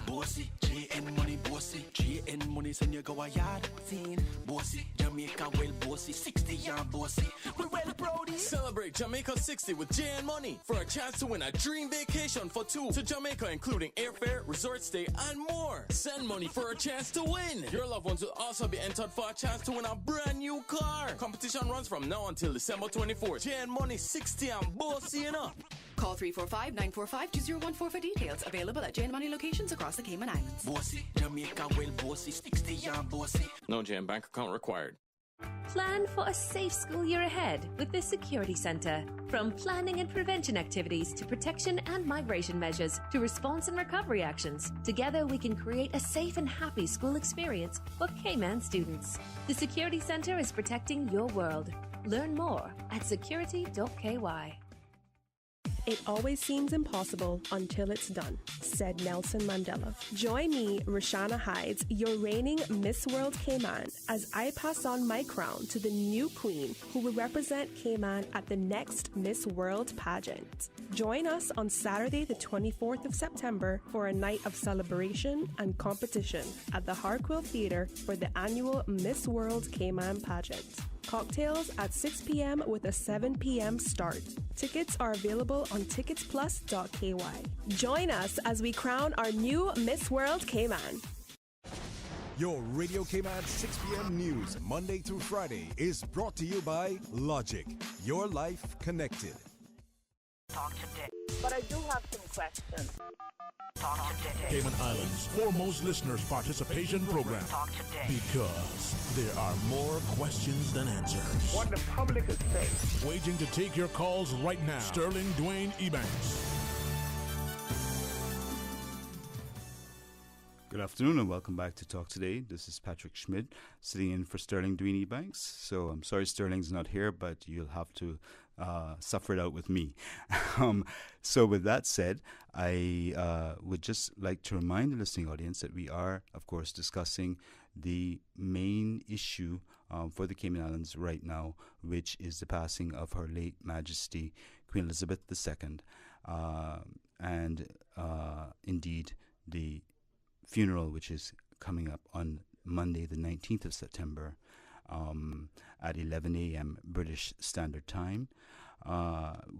Bossy, JN money, bossy. JN money Paris and you go a yard. Scene, bossy, Jamaica well bossy, 60 and bossy. We well proudie. Celebrate Jamaica 60 with Jay and Money for a chance to win a dream vacation for two to Jamaica, including airfare, resort stay, and more. Send money for a chance to win. Your loved ones will also be entered for a chance to win a brand new car. Competition runs from now until December 24th. Jay and Money 60 and bossy enough. Call 345-945-2014 for details. Available at Jane Money locations across the Cayman Islands. Bossy, Jamaica well bossy, 60 and bossy. No Jam bank account required. Plan for a safe school year ahead with the Security Centre. From planning and prevention activities to protection and migration measures to response and recovery actions, together we can create a safe and happy school experience for Cayman students. The Security Centre is protecting your world. Learn more at security.ky. It always seems impossible until it's done, said Nelson Mandela. Join me, Rashana Hides, your reigning Miss World Cayman, as I pass on my crown to the new queen who will represent Cayman at the next Miss World pageant. Join us on Saturday, the 24th of September for a night of celebration and competition at the Hartwell Theatre for the annual Miss World Cayman pageant. Cocktails at 6 p.m. with a 7 p.m. start. Tickets are available on ticketsplus.ky. Join us as we crown our new Miss World Cayman. Your Radio Cayman 6 p.m. news, Monday through Friday, is brought to you by Logic. Your life connected. Talk today. But I do have some questions. Talk today. Cayman Islands' foremost listeners' participation program. Talk today. Because there are more questions than answers. What the public is saying. Waiting to take your calls right now. Sterling Dwayne Ebanks. Good afternoon and welcome back to Talk Today. This is Patrick Schmidt sitting in for Sterling Dwayne Ebanks. So I'm sorry Sterling's not here, but you'll have to suffer it out with me. So with that said, I would just like to remind the listening audience that we are, of course, discussing the main issue for the Cayman Islands right now, which is the passing of Her late Majesty Queen Elizabeth II, and indeed the funeral, which is coming up on Monday, the 19th of September, at 11 a.m. British Standard Time.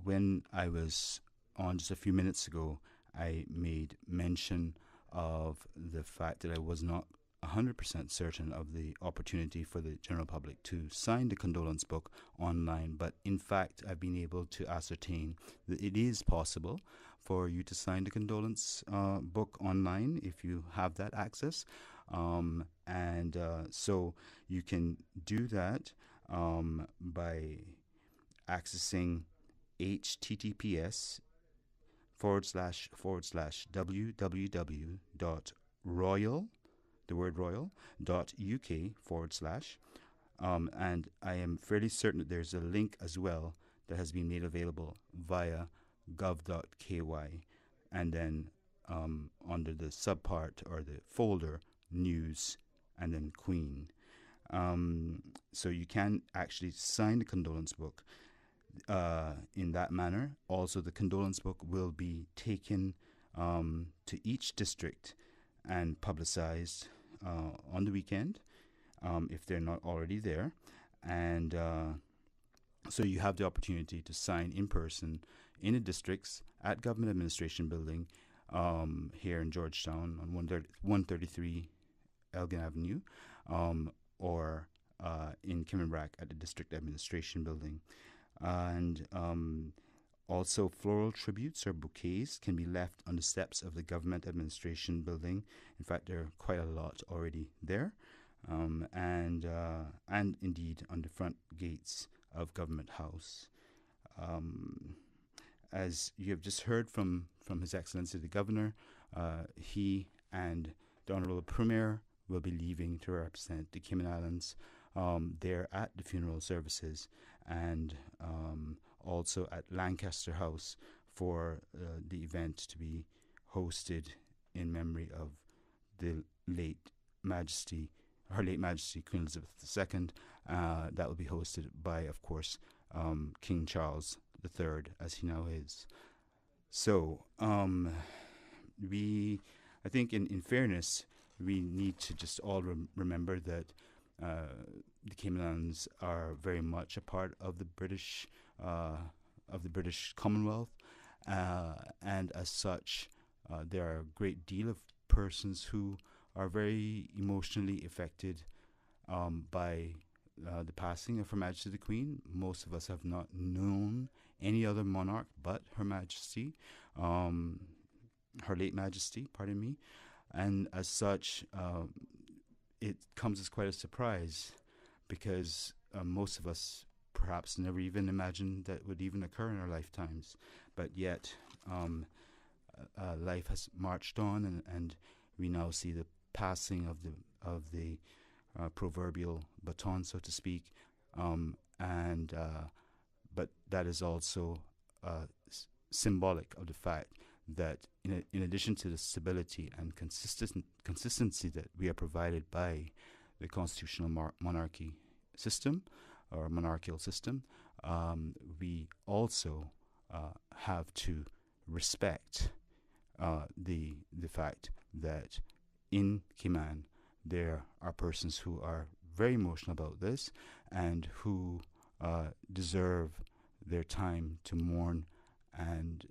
When I was on just a few minutes ago, I made mention of the fact that I was not 100% certain of the opportunity for the general public to sign the condolence book online, but in fact I've been able to ascertain that it is possible for you to sign the condolence book online if you have that access, and so you can do that by accessing https://www.royal, the word royal.uk/, and I am fairly certain that there's a link as well that has been made available via gov.ky, and then under the subpart or the folder news and then Queen. So you can actually sign the condolence book in that manner. Also, the condolence book will be taken to each district and publicized on the weekend if they're not already there. And so you have the opportunity to sign in person in the districts at Government Administration Building here in Georgetown on 133 Elgin Avenue, or in Cayman at the District Administration Building. And also floral tributes or bouquets can be left on the steps of the Government Administration Building. In fact, there are quite a lot already there, and indeed on the front gates of Government House. As you have just heard from His Excellency the Governor, he and the Honourable Premier will be leaving to represent the Cayman Islands there at the funeral services, and also at Lancaster House for the event to be hosted in memory of the late Majesty, Her late Majesty Queen Elizabeth II. That will be hosted by, of course, King Charles III, as he now is. So, I think in fairness, we need to just all remember that the Cayman Islands are very much a part of the British Commonwealth, and as such, there are a great deal of persons who are very emotionally affected by the passing of Her Majesty the Queen. Most of us have not known any other monarch but Her Majesty, Her late Majesty, pardon me, and as such, it comes as quite a surprise because most of us perhaps never even imagined that would even occur in our lifetimes, but yet life has marched on, and we now see the passing of the proverbial baton, so to speak, but that is also symbolic of the fact that in addition to the stability and consistency that we are provided by the constitutional monarchy system or monarchical system, we also have to respect the fact that in Cayman there are persons who are very emotional about this and who deserve their time to mourn and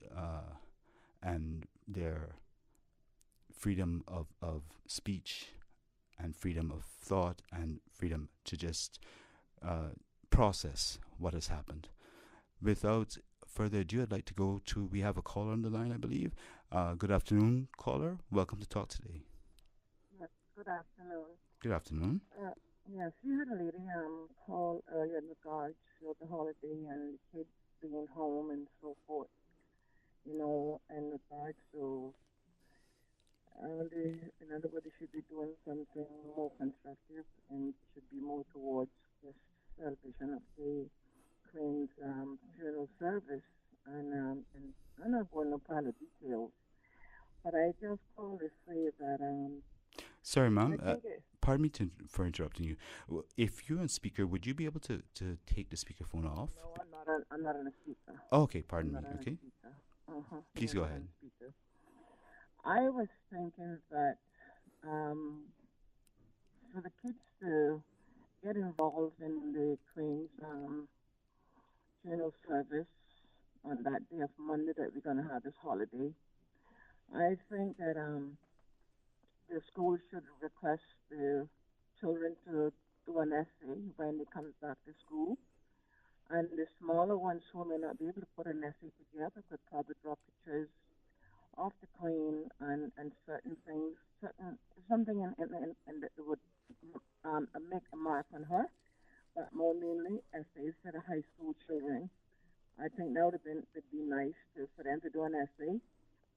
their freedom of speech and freedom of thought and freedom to just process what has happened. Without further ado, I'd like to go to, we have a caller on the line, I believe. Good afternoon, caller. Welcome to Talk Today. Yes, good afternoon. Good afternoon. Yes, you had a lady call earlier in regards to the holiday and the kids being home and so forth. You know, in regards to, in other words, they should be doing something more constructive and should be more towards this celebration of the Queen's funeral service. And I'm not going to pile of details, but I just called to say that. Sorry, ma'am. Pardon me for interrupting you. If you're on speaker, would you be able to take the speakerphone off? No, I'm not on a speaker. Oh, okay, pardon me. Okay. Please go ahead. I was thinking that for the kids to get involved in the Queen's funeral service on that day of Monday that we're going to have this holiday, I think that the school should request the children to do an essay when they come back to school. And the smaller ones who may not be able to put an essay together could probably draw pictures of the Queen and certain things, something that would make a mark on her, but more mainly essays for the high school children. I think that would be nice for them to do an essay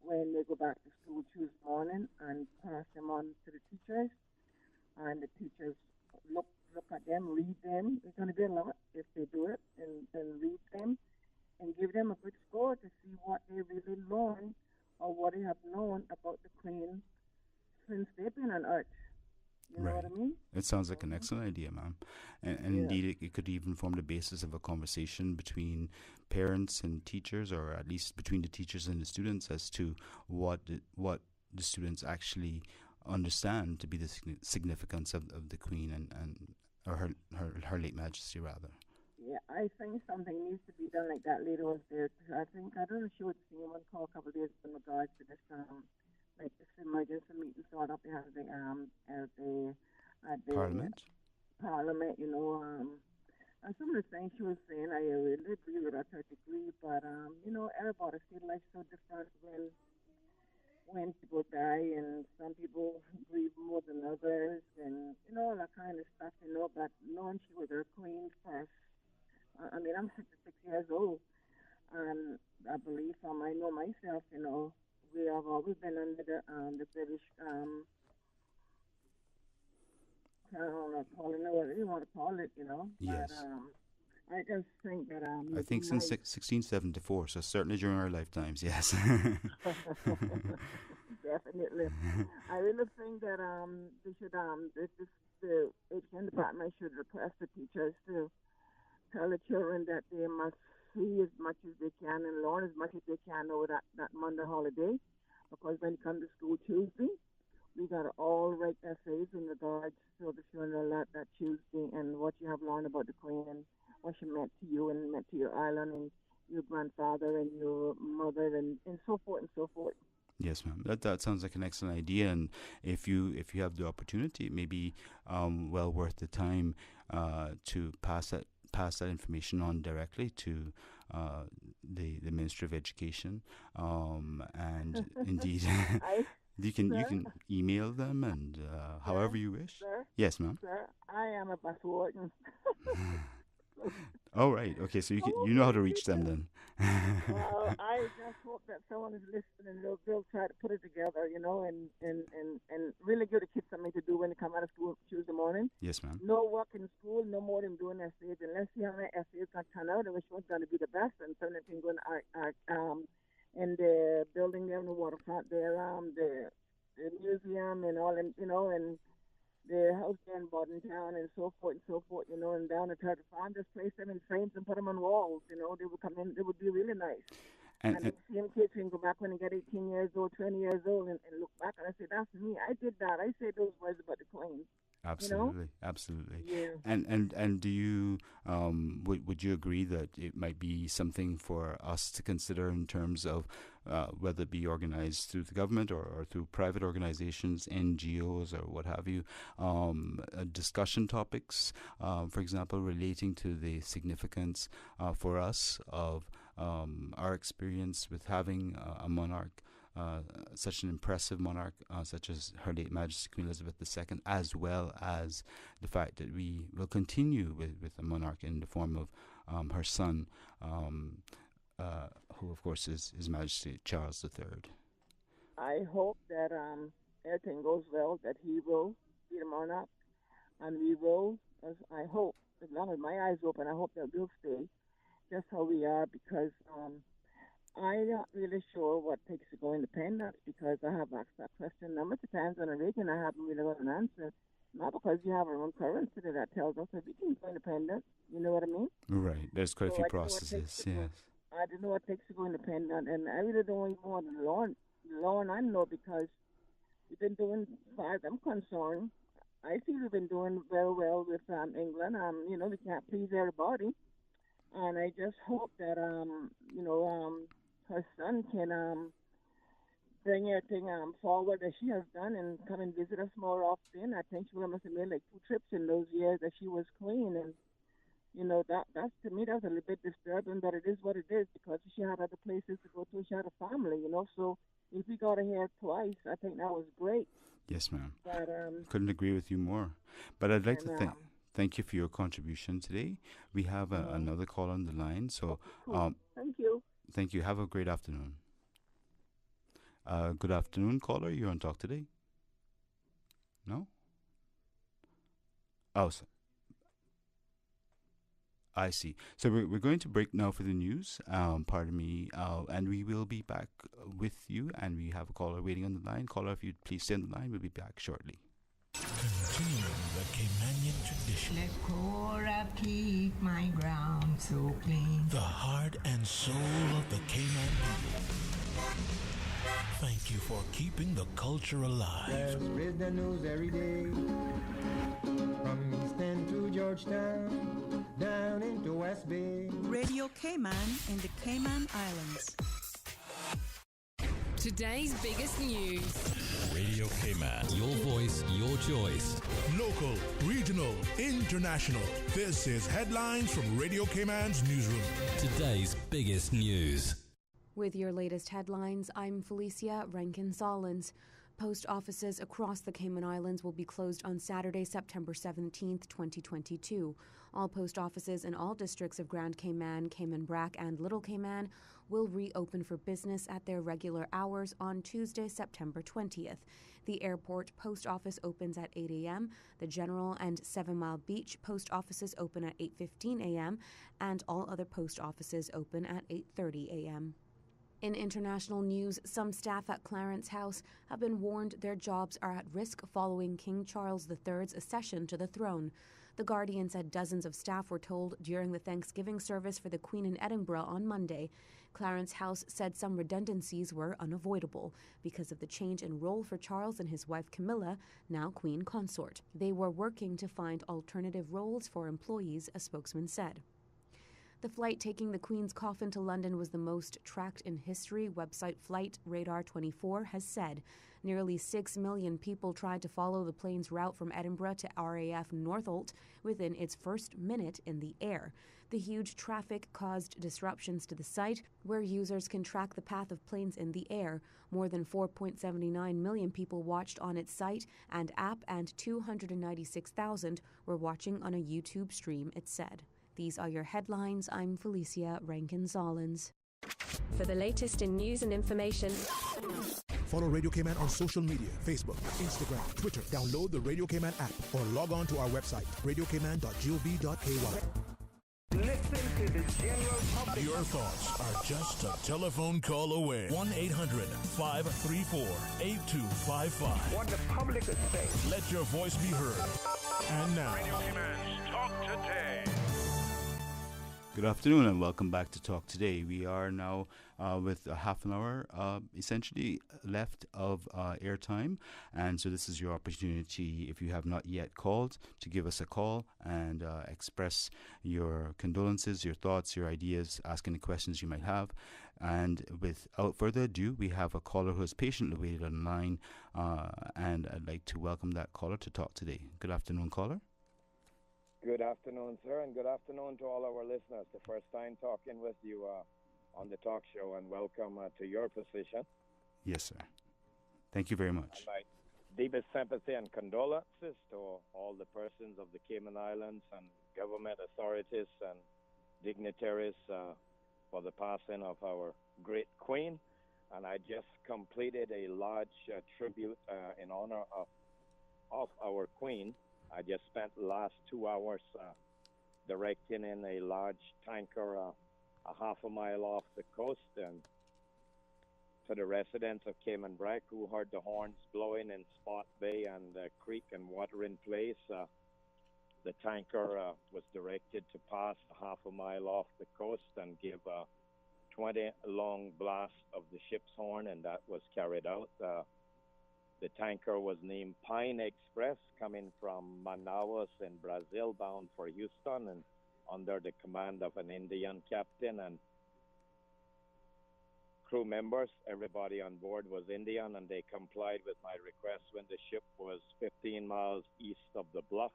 when they go back to school Tuesday morning and pass them on to the teachers, and the teachers look at them, read them. It's going to be a lot if they do it, and read them and give them a good score to see what they really learn or what they have known about the Queen since they've been on Earth. You know what I mean? It sounds like an excellent idea, ma'am. And indeed, it could even form the basis of a conversation between parents and teachers, or at least between the teachers and the students, as to what the students actually understand to be the significance of the Queen or her late Majesty, rather. Yeah, I think something needs to be done like that. Later was there. I don't know if she would see one call a couple of days in regards to this like this emergency meeting sort of at the Parliament, you know. And some of the things she was saying, I really agree with her to a degree, but you know, everybody feel like so different when people die, and some people grieve more than others, and you know, all that kind of stuff, you know. But knowing she was our Queen first, I mean, I'm 66 years old, and I believe I know myself, you know, we have always been under the British, I don't know what you want to call it, you know. Yes. But, I just think that I think since 1674, so certainly during our lifetimes, yes. Definitely. I really think that they should the education department should request the teachers to tell the children that they must see as much as they can and learn as much as they can over that Monday holiday, because when you come to school Tuesday, we got to all write essays in regards to the funeral that Tuesday and what you have learned about the Queen and what she meant to you and meant to your island and your grandfather and your mother and so forth and so forth. Yes, ma'am. That sounds like an excellent idea, and if you have the opportunity, it may be well worth the time to pass that information on directly to the Ministry of Education, and indeed. You can email them and however you wish. Sir? Yes, ma'am. Sir, I am a bus warden. Oh, right. Okay, so you know how to reach them then. Well, I just hope that someone is listening and they'll try to put it together, you know, and really give the kids something to do when they come out of school Tuesday morning. Yes, ma'am. No work in school, no more than doing essays. And let's see how many essays can turn out and which one's going to be the best. And so they can go in the building there on the waterfront there, the museum and all, and you know, and the house there in Town and so forth, you know, and down at Turtle Farm, just place them in frames and put them on walls, you know, they would come in, it would be really nice. And the same kids can go back when they get 18 years old, 20 years old, and look back and I say, that's me, I did that, I said those words about the Queen. Absolutely, you know? Absolutely. Yeah. And do you would you agree that it might be something for us to consider in terms of whether it be organized through the government or through private organizations, NGOs, or what have you, discussion topics, for example, relating to the significance for us of our experience with having a monarch. Such an impressive monarch, such as Her late Majesty Queen Elizabeth II, as well as the fact that we will continue with a monarch in the form of her son, who of course is His Majesty Charles III. I hope that everything goes well, that he will be the monarch, and we will, as I hope, as long as my eyes open, I hope that we'll stay just how we are, because I'm not really sure what takes to go independent, because I have asked that question numbers of times on a radio and I haven't really got an answer. Not because you have our own currency that tells us that we can go independent. You know what I mean? Right. There's quite a few processes, yes. I don't know what it takes to go independent, and I really don't even want to learn. I know, because we've been doing, as far as I'm concerned, I feel we've been doing very well with England. You know, we can't please everybody. And I just hope that, her son can bring everything forward that she has done and come and visit us more often. I think she must have made like 2 trips in those years that she was queen. And, you know, that's to me, that's a little bit disturbing, but it is what it is, because she had other places to go to. She had a family, you know. So if we got her here twice, I think that was great. Yes, ma'am. But, couldn't agree with you more. But I'd like to thank you for your contribution today. We have another call on the line, so thank you. Thank you. Have a great afternoon. Good afternoon, caller. You're on Talk Today. No? Oh, I see. So we're going to break now for the news. Pardon me. And we will be back with you. And we have a caller waiting on the line. Caller, if you'd please stay on the line, we'll be back shortly. Continuing the Caymanian tradition. Let Cora keep my ground so clean. The heart and soul of the Cayman people. Thank you for keeping the culture alive. There's the news every day. From East End to Georgetown, down into West Bay. Radio Cayman in the Cayman Islands. Today's biggest news. Radio Cayman. Your voice, your choice. Local, regional, international. This is Headlines from Radio Cayman's newsroom. Today's biggest news. With your latest headlines, I'm Felicia Rankin-Solins. Post offices across the Cayman Islands will be closed on Saturday, September 17th, 2022. All post offices in all districts of Grand Cayman, Cayman Brac, and Little Cayman will reopen for business at their regular hours on Tuesday, September 20th. The airport post office opens at 8 a.m. The General and 7 Mile Beach post offices open at 8:15 a.m. and all other post offices open at 8:30 a.m. In international news, some staff at Clarence House have been warned their jobs are at risk following King Charles III's accession to the throne. The Guardian said dozens of staff were told during the Thanksgiving service for the Queen in Edinburgh on Monday. Clarence House said some redundancies were unavoidable because of the change in role for Charles and his wife Camilla, now Queen Consort. They were working to find alternative roles for employees, a spokesman said. The flight taking the Queen's coffin to London was the most tracked in history, website Flight Radar 24 has said. Nearly 6 million people tried to follow the plane's route from Edinburgh to RAF Northolt within its first minute in the air. The huge traffic caused disruptions to the site, where users can track the path of planes in the air. More than 4.79 million people watched on its site and app, and 296,000 were watching on a YouTube stream, it said. These are your headlines. I'm Felicia Rankin-Solins. For the latest in news and information, follow Radio Cayman on social media, Facebook, Instagram, Twitter. Download the Radio Cayman app or log on to our website, radiocayman.gov.ky. Listen to the general public. Your thoughts are just a telephone call away. 1-800-534-8255. What the public is saying. Let your voice be heard. And now, Radio Cayman's Talk Today. Good afternoon and welcome back to Talk Today. We are now with a half an hour essentially left of airtime, and so this is your opportunity, if you have not yet called, to give us a call and express your condolences, your thoughts, your ideas, ask any questions you might have. And without further ado, we have a caller who has patiently waited on line, and I'd like to welcome that caller to Talk Today. Good afternoon, caller. Good afternoon, sir, and good afternoon to all our listeners. The first time talking with you on the talk show, and welcome to your position. Yes, sir. Thank you very much. And my deepest sympathy and condolences to all the persons of the Cayman Islands and government authorities and dignitaries for the passing of our great queen. And I just completed a large tribute in honor of our queen. I just spent the last 2 hours directing in a large tanker a half a mile off the coast, and to the residents of Cayman Brac who heard the horns blowing in Spot Bay and creek and watering place. The tanker was directed to pass a half a mile off the coast and give a 20-long blast of the ship's horn, and that was carried out. The tanker was named Pine Express, coming from Manaus in Brazil, bound for Houston, and under the command of an Indian captain and crew members. Everybody on board was Indian, and they complied with my request. When the ship was 15 miles east of the bluff,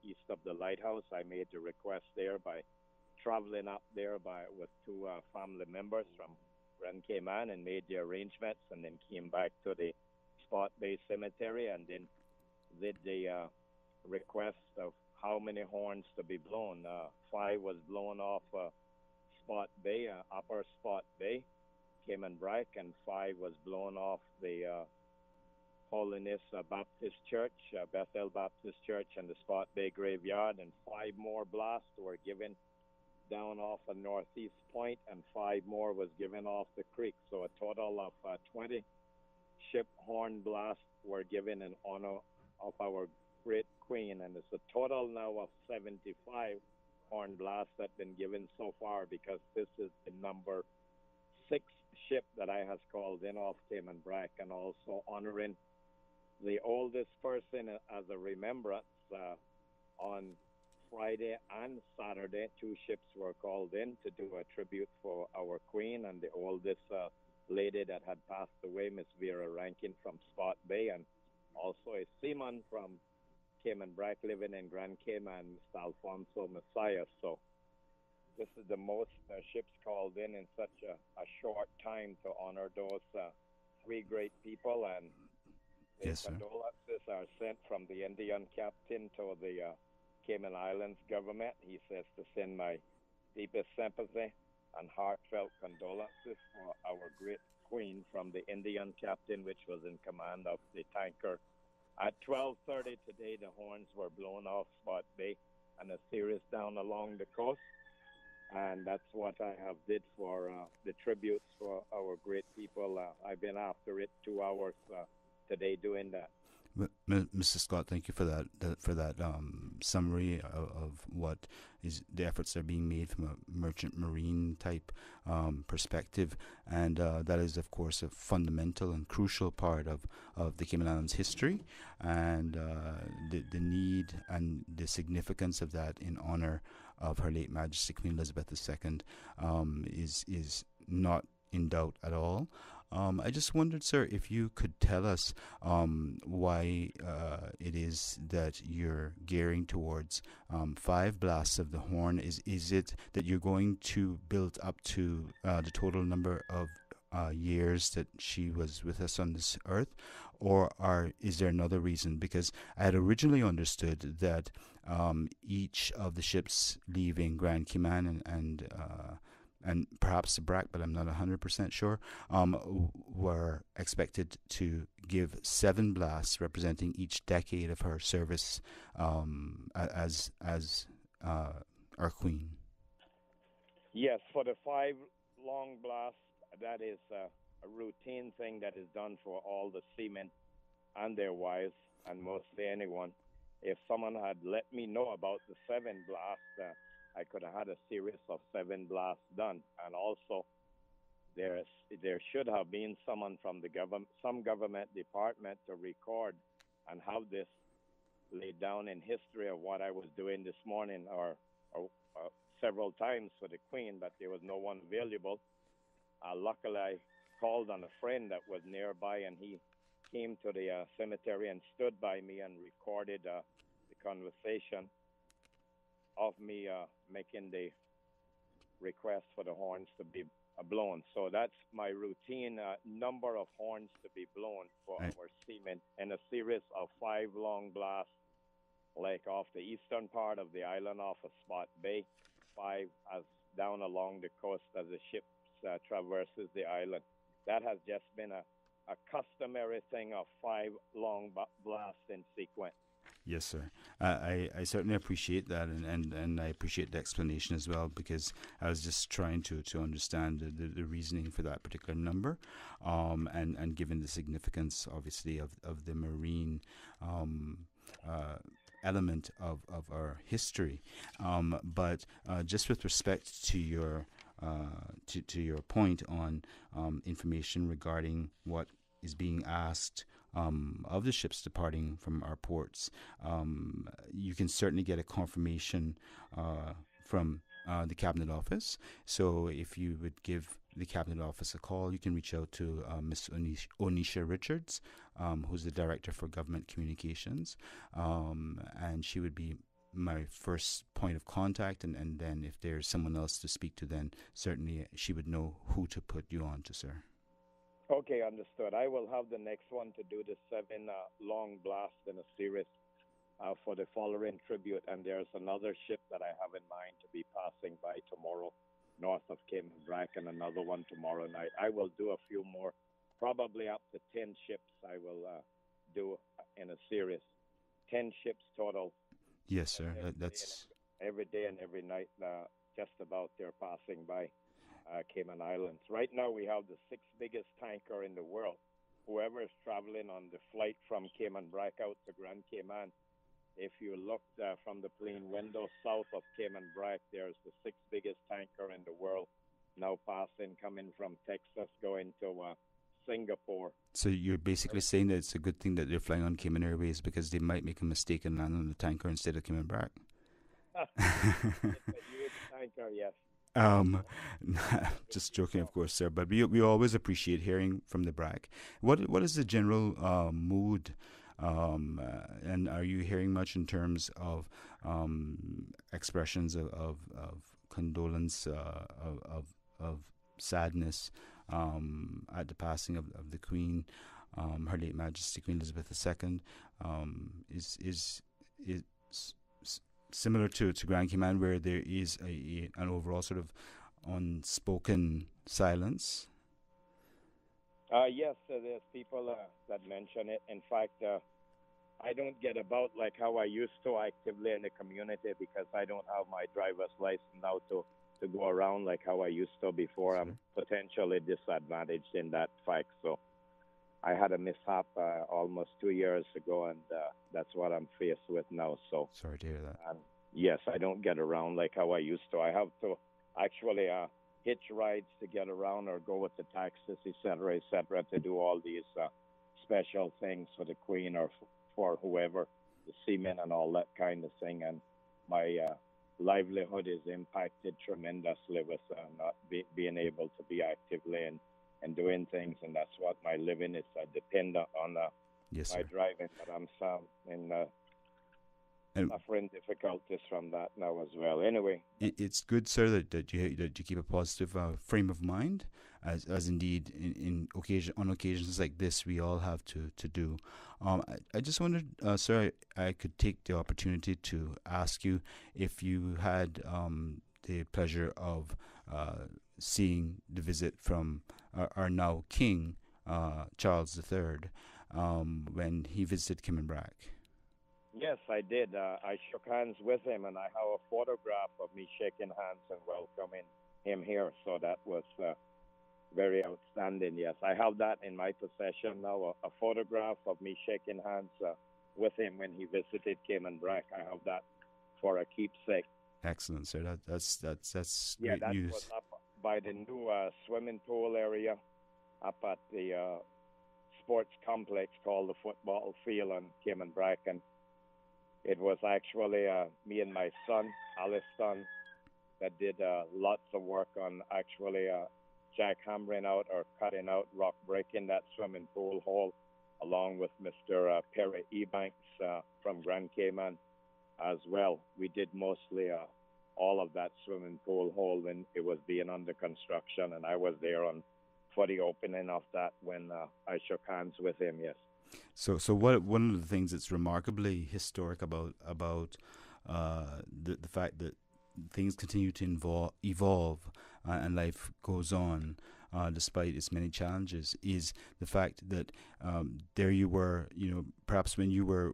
east of the lighthouse, I made the request there by traveling up there with two family members from Grand Cayman, and made the arrangements, and then came back to the Spot Bay Cemetery, and then did the request of how many horns to be blown. 5 was blown off Spot Bay, Upper Spot Bay, Cayman Brac, and 5 was blown off the Holiness Baptist Church, Bethel Baptist Church, and the Spot Bay Graveyard, and 5 more blasts were given down off a Northeast Point, and 5 more was given off the creek. So a total of 20 ship horn blasts were given in honor of our great queen, and it's a total now of 75 horn blasts that have been given so far, because this is the number 6 ship that I has called in off Cayman Brac, and also honoring the oldest person as a remembrance. On Friday and Saturday, 2 ships were called in to do a tribute for our queen, and the oldest lady that had passed away, Miss Vera Rankin from Spot Bay, and also a seaman from Cayman Brac living in Grand Cayman, Mr. Alfonso Messiah. So this is the most ships called in such a short time to honor those 3 great people, and the condolences are sent from the Indian captain to the Cayman Islands government. He says to send my deepest sympathy and heartfelt condolences for our great queen from the Indian captain, which was in command of the tanker. At 12:30 today, the horns were blown off Spot Bay and a series down along the coast. and that's what I have did for the tributes for our great people. I've been after it 2 hours today doing that. Mr. Scott, thank you for that summary of what is the efforts that are being made from a merchant marine type perspective, and that is, of course, a fundamental and crucial part of the Cayman Islands history, and the need and the significance of that in honor of Her late Majesty Queen Elizabeth II is not in doubt at all. I just wondered, sir, if you could tell us why it is that you're gearing towards 5 blasts of the horn. Is it that you're going to build up to the total number of years that she was with us on this earth, or is there another reason? Because I had originally understood that each of the ships leaving Grand Cayman and perhaps the BRAC, but I'm not 100% sure, were expected to give 7 blasts representing each decade of her service as our queen. Yes, for the 5 long blasts, that is a routine thing that is done for all the seamen and their wives, and mostly anyone. If someone had let me know about the 7 blasts, I could have had a series of 7 blasts done. And also, there should have been someone from some government department to record and have this laid down in history of what I was doing this morning or several times for the Queen, but there was no one available. Luckily, I called on a friend that was nearby, and he came to the cemetery and stood by me and recorded the conversation of me making the request for the horns to be blown. So that's my routine number of horns to be blown for our seamen in a series of 5 long blasts, like off the eastern part of the island off of Spot Bay, 5 as down along the coast as the ship traverses the island. That has just been a customary thing of 5 long blasts in sequence. Yes, sir. I certainly appreciate that, and I appreciate the explanation as well, because I was just trying to understand the reasoning for that particular number, and given the significance, obviously, of the marine element of our history. But just with respect to your point on information regarding what is being asked of the ships departing from our ports, you can certainly get a confirmation from the Cabinet Office. So if you would give the Cabinet Office a call, you can reach out to Ms. Onisha Richards, who's the Director for Government Communications, and she would be my first point of contact, and then if there's someone else to speak to, then certainly she would know who to put you on to, sir. Okay, understood. I will have the next one to do the 7 long blasts in a series for the following tribute, and there's another ship that I have in mind to be passing by tomorrow north of Cayman Brac, and another one tomorrow night. I will do a few more, probably up to 10 ships I will do in a series. 10 ships total. Yes, sir. That's every day and every night, just about they're passing by Cayman Islands. Right now, we have the 6th biggest tanker in the world. Whoever is traveling on the flight from Cayman Brac out to Grand Cayman, if you look from the plane window south of Cayman Brac, there's the 6th biggest tanker in the world now passing, coming from Texas, going to Singapore. So you're basically saying that it's a good thing that they're flying on Cayman Airways, because they might make a mistake and land on the tanker instead of Cayman Brac. It's a huge tanker, yes. Just joking, of course, sir. But we always appreciate hearing from the BRAC. What is the general mood? And are you hearing much in terms of expressions of condolence, of sadness at the passing of the Queen, Her late Majesty Queen Elizabeth II? Is similar to Grand Cayman, where there is an overall sort of unspoken silence? Yes, there's people that mention it. In fact, I don't get about like how I used to actively in the community, because I don't have my driver's license now to to go around like how I used to before. I'm potentially disadvantaged in that fact. So I had a mishap almost 2 years ago, and that's what I'm faced with now. So sorry to hear that. And yes, I don't get around like how I used to. I have to actually hitch rides to get around, or go with the taxis, et cetera, to do all these special things for the Queen or for whoever, the seamen and all that kind of thing. And my livelihood is impacted tremendously with not being able to be actively and doing things, and that's what my living is. I depend on my driving, but I'm suffering difficulties from that now as well. Anyway, it's good, sir, that you keep a positive frame of mind, as indeed on occasions like this we all have to do. I just wondered, sir, I could take the opportunity to ask you if you had the pleasure of seeing the visit from our now King, Charles III, when he visited Cayman Brac. Yes, I did. I shook hands with him, and I have a photograph of me shaking hands and welcoming him here. So that was very outstanding. Yes, I have that in my possession now, a photograph of me shaking hands with him when he visited Cayman Brac. I have that for a keepsake. Excellent, sir. That's yeah, great that news. was up by the new swimming pool area up at the sports complex called the football field on Cayman Brac, and it was actually me and my son, Aliston, that did lots of work on actually jackhammering out or cutting out rock breaking that swimming pool hole, along with Mr. Perry Ebanks from Grand Cayman as well. We did mostly all of that swimming pool hole when it was being under construction, and I was there for the opening of that when I shook hands with him, yes. So one of the things that's remarkably historic about the fact that things continue to evolve and life goes on despite its many challenges is the fact that there you were, perhaps when you were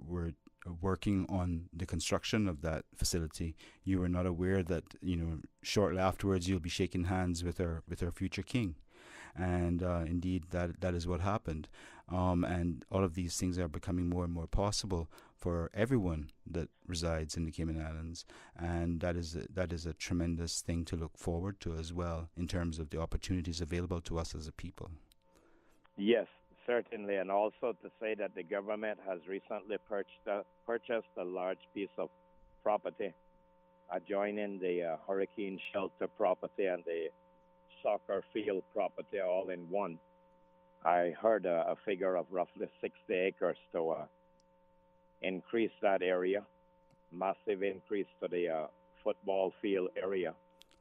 working on the construction of that facility, you were not aware that shortly afterwards you'll be shaking hands with our future king. And indeed, that is what happened. And all of these things are becoming more and more possible for everyone that resides in the Cayman Islands, and that is a tremendous thing to look forward to as well, in terms of the opportunities available to us as a people. Yes, certainly, and also to say that the government has recently purchased a large piece of property adjoining the hurricane shelter property and the soccer field property all in one. I heard a figure of roughly 60 acres to increase that area, massive increase to the football field area.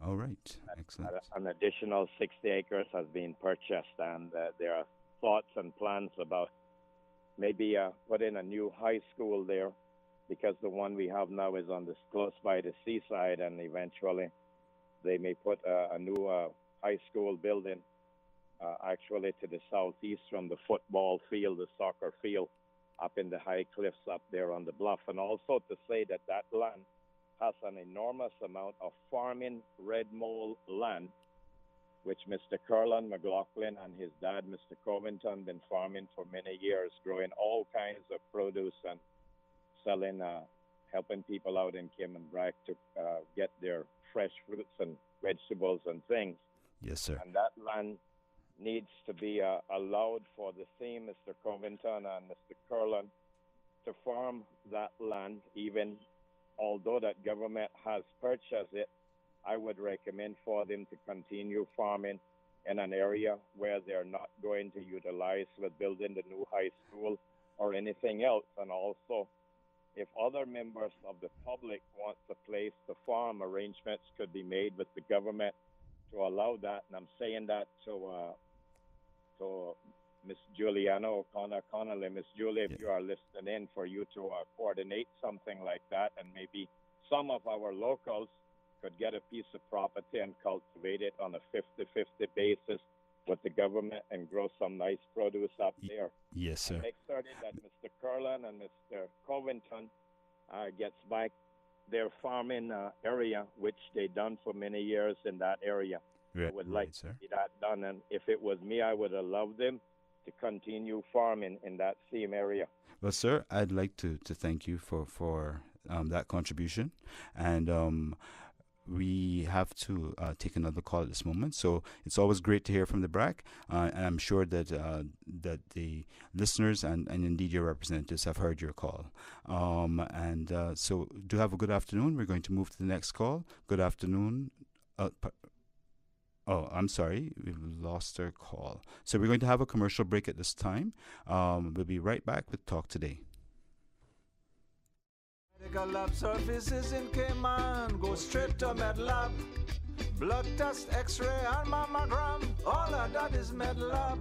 All right, excellent. An additional 60 acres has been purchased, and there are thoughts and plans about maybe putting a new high school there, because the one we have now is close by the seaside, and eventually they may put a new high school building actually to the southeast from the football field, the soccer field, up in the high cliffs up there on the bluff. And also to say that land has an enormous amount of farming red mole land, which Mr. Curlin McLaughlin and his dad, Mr. Covington, been farming for many years, growing all kinds of produce and selling, helping people out in Cayman Brac to get their fresh fruits and vegetables and things. Yes, sir. And that land needs to be allowed for the same Mr. Covington and Mr. Curlin to farm that land. Even although that government has purchased it, I would recommend for them to continue farming in an area where they're not going to utilize with building the new high school or anything else. And also, if other members of the public want a place to farm, arrangements could be made with the government to allow that. And I'm saying that to Miss Juliana O'Connor Connolly. Miss Julie, if you are listening in, for you to coordinate something like that, and maybe some of our locals could get a piece of property and cultivate it on a 50-50 basis with the government and grow some nice produce up there. Yes, sir. And make certain that Mr. Curlin and Mr. Covington gets back their farming area, which they done for many years in that area. I would like to see that done, and if it was me, I would have loved them to continue farming in that same area. Well, sir, I'd like to thank you for that contribution, and we have to take another call at this moment. So it's always great to hear from the BRAC, and I'm sure that that the listeners and indeed your representatives have heard your call. So do have a good afternoon. We're going to move to the next call. Good afternoon. Oh, I'm sorry. We've lost our call. So we're going to have a commercial break at this time. We'll be right back with Talk Today. Medical lab services in Cayman. Go straight to MedLab. Blood test, x-ray, and mammogram. All of that is MedLab.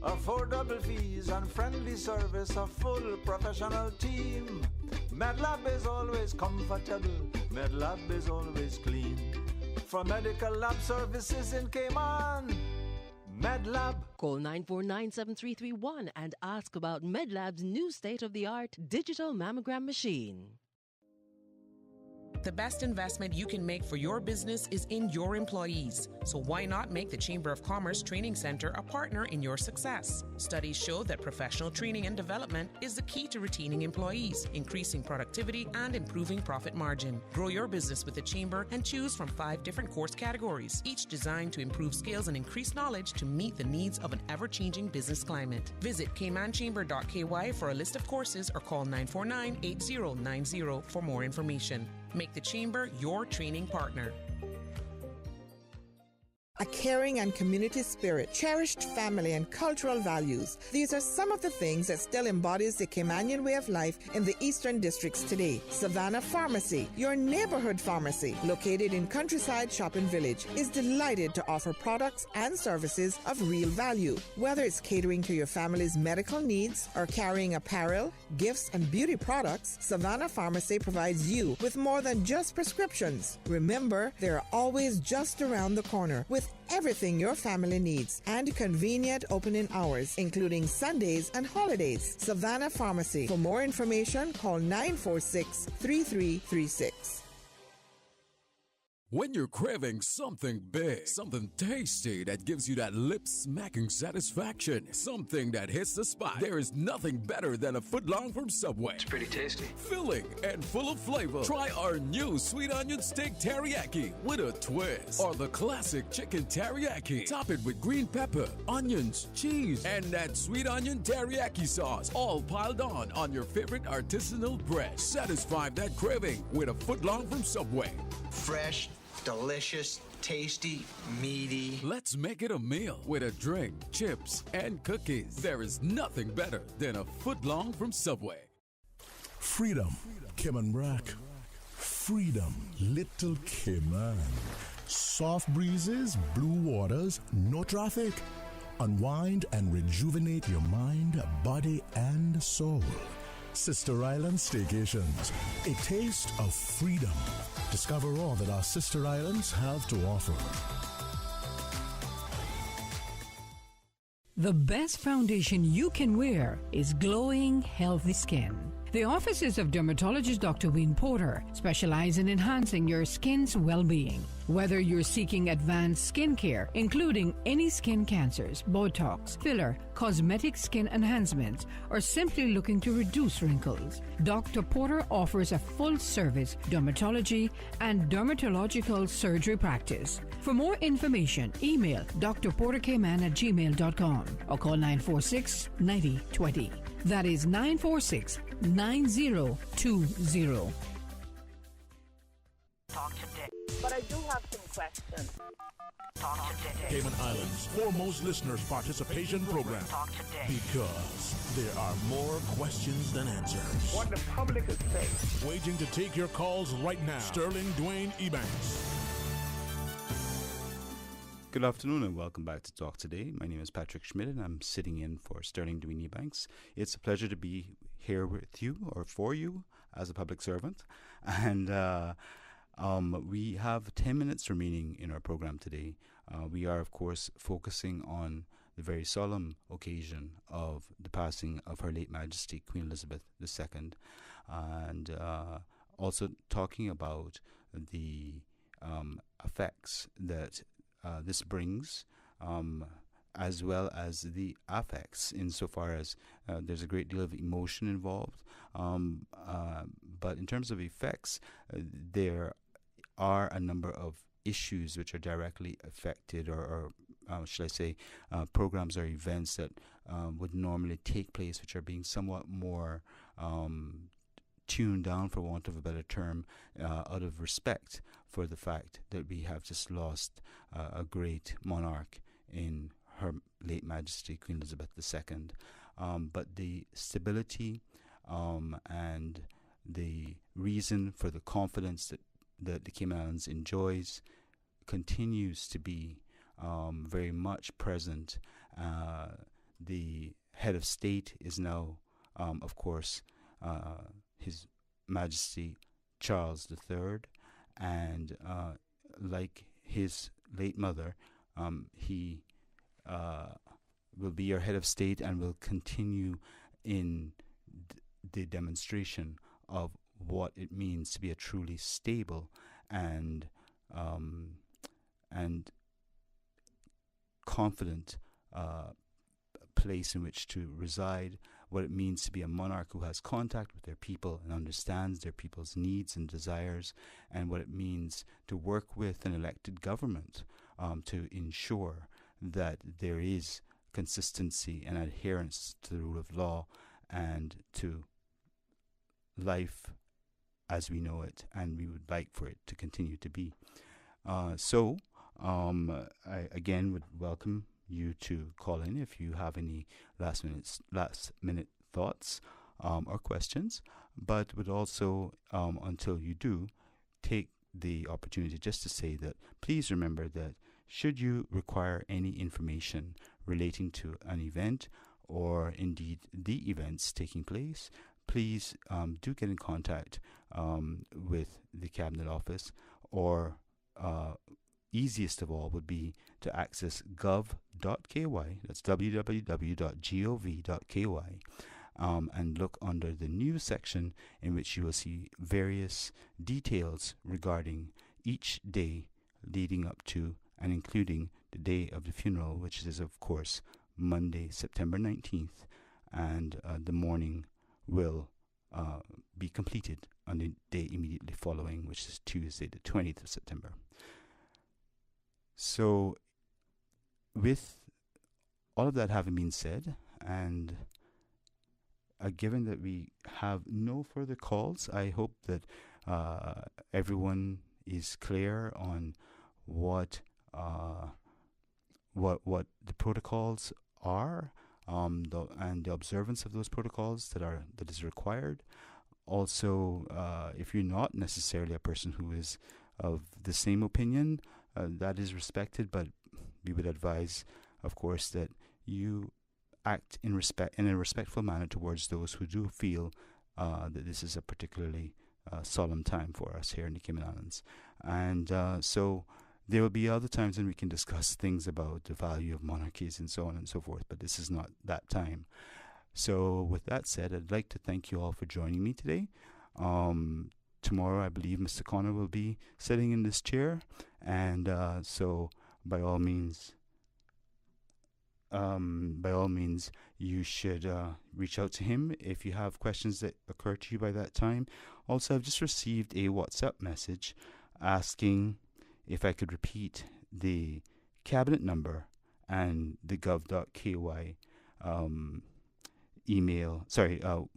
Affordable fees and friendly service. A full professional team. MedLab is always comfortable. MedLab is always clean. For medical lab services in Cayman, MedLab. Call 949-7331 and ask about MedLab's new state-of-the-art digital mammogram machine. The best investment you can make for your business is in your employees. So why not make the Chamber of Commerce Training Center a partner in your success? Studies show that professional training and development is the key to retaining employees, increasing productivity, and improving profit margin. Grow your business with the Chamber and choose from 5 different course categories, each designed to improve skills and increase knowledge to meet the needs of an ever-changing business climate. Visit caymanchamber.ky for a list of courses or call 949-8090 for more information. Make the Chamber your training partner. A caring and community spirit, cherished family and cultural values. These are some of the things that still embodies the Caymanian way of life in the Eastern Districts today. Savannah Pharmacy, your neighborhood pharmacy, located in Countryside Shopping Village, is delighted to offer products and services of real value. Whether it's catering to your family's medical needs or carrying apparel, gifts, and beauty products, Savannah Pharmacy provides you with more than just prescriptions. Remember, they're always just around the corner with everything your family needs and convenient opening hours, including Sundays and holidays. Savannah Pharmacy. For more information, call 946-3336. When you're craving something big, something tasty that gives you that lip-smacking satisfaction, something that hits the spot, there is nothing better than a footlong from Subway. It's pretty tasty. Filling and full of flavor. Try our new sweet onion steak teriyaki with a twist. Or the classic chicken teriyaki. Top it with green pepper, onions, cheese, and that sweet onion teriyaki sauce, all piled on your favorite artisanal bread. Satisfy that craving with a footlong from Subway. Fresh, delicious, tasty, meaty. Let's make it a meal with a drink, chips, and cookies. There is nothing better than a footlong from Subway. Freedom, Cayman BRAC. Freedom, Little Cayman. Soft breezes, blue waters, no traffic. Unwind and rejuvenate your mind, body, and soul. Sister Island Staycations, a taste of freedom. Discover all that our sister islands have to offer. The best foundation you can wear is glowing, healthy skin. The offices of dermatologist Dr. Wayne Porter specialize in enhancing your skin's well-being. Whether you're seeking advanced skin care, including any skin cancers, Botox, filler, cosmetic skin enhancements, or simply looking to reduce wrinkles, Dr. Porter offers a full-service dermatology and dermatological surgery practice. For more information, email drportercayman@gmail.com or call 946-9020. That is 946-9020. Talk today. But I do have some questions. Talk today. Cayman Islands' foremost listeners participation program. Talk today. Because there are more questions than answers. What the public is saying. Waging to take your calls right now. Sterling Dwayne Ebanks. Good afternoon and welcome back to Talk Today. My name is Patrick Schmidt and I'm sitting in for Sterling Dwayne Ebanks. It's a pleasure to be here with you or for you as a public servant. And we have 10 minutes remaining in our program today. We are, of course, focusing on the very solemn occasion of the passing of Her late Majesty Queen Elizabeth II. And also talking about the effects that this brings, as well as the affects, insofar as there's a great deal of emotion involved. But in terms of effects, there are a number of issues which are directly affected, or should I say, programs or events that would normally take place, which are being somewhat more tuned down, for want of a better term, out of respect for the fact that we have just lost a great monarch in Her late Majesty Queen Elizabeth II. But the stability and the reason for the confidence that the Cayman Islands enjoys continues to be very much present. The head of state is now, of course, His Majesty Charles III, and like his late mother, he will be our head of state and will continue in the demonstration of what it means to be a truly stable and confident place in which to reside, what it means to be a monarch who has contact with their people and understands their people's needs and desires, and what it means to work with an elected government to ensure that there is consistency and adherence to the rule of law and to life as we know it, and we would like for it to continue to be. So I again would welcome you to call in if you have any last minute thoughts or questions, but would also, until you do, take the opportunity just to say that please remember that should you require any information relating to an event or indeed the events taking place, please do get in contact with the Cabinet Office, or easiest of all would be to access gov.ky, that's www.gov.ky, and look under the news section, in which you will see various details regarding each day leading up to and including the day of the funeral, which is of course Monday, September 19th, and the mourning will be completed on the day immediately following, which is Tuesday, the 20th of September. So, with all of that having been said, and given that we have no further calls, I hope that everyone is clear on what the protocols are, and the observance of those protocols that is required. Also, if you're not necessarily a person who is of the same opinion, that is respected, but we would advise, of course, that you act in a respectful manner towards those who do feel that this is a particularly solemn time for us here in the Cayman Islands. And so there will be other times when we can discuss things about the value of monarchies and so on and so forth, but this is not that time. So with that said, I'd like to thank you all for joining me today. Tomorrow, I believe Mr. Connor will be sitting in this chair, and so by all means, you should reach out to him if you have questions that occur to you by that time. Also, I've just received a WhatsApp message asking if I could repeat the cabinet number and the gov.ky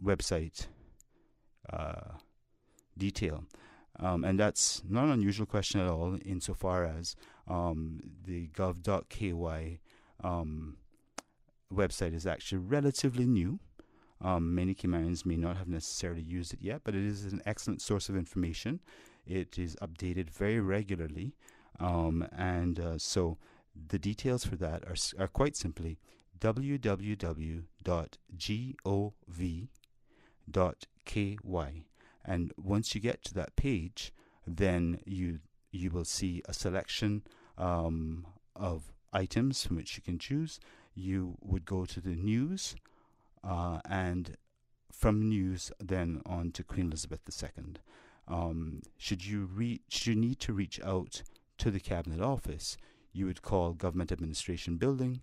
website detail. And that's not an unusual question at all, insofar as the gov.ky website is actually relatively new. Many Caymanians may not have necessarily used it yet, but it is an excellent source of information. It is updated very regularly, and so the details for that are quite simply www.gov.ky. And once you get to that page, then you will see a selection of items from which you can choose. You would go to the news, and from news then on to Queen Elizabeth II. Should you need to reach out to the Cabinet Office, you would call Government Administration Building.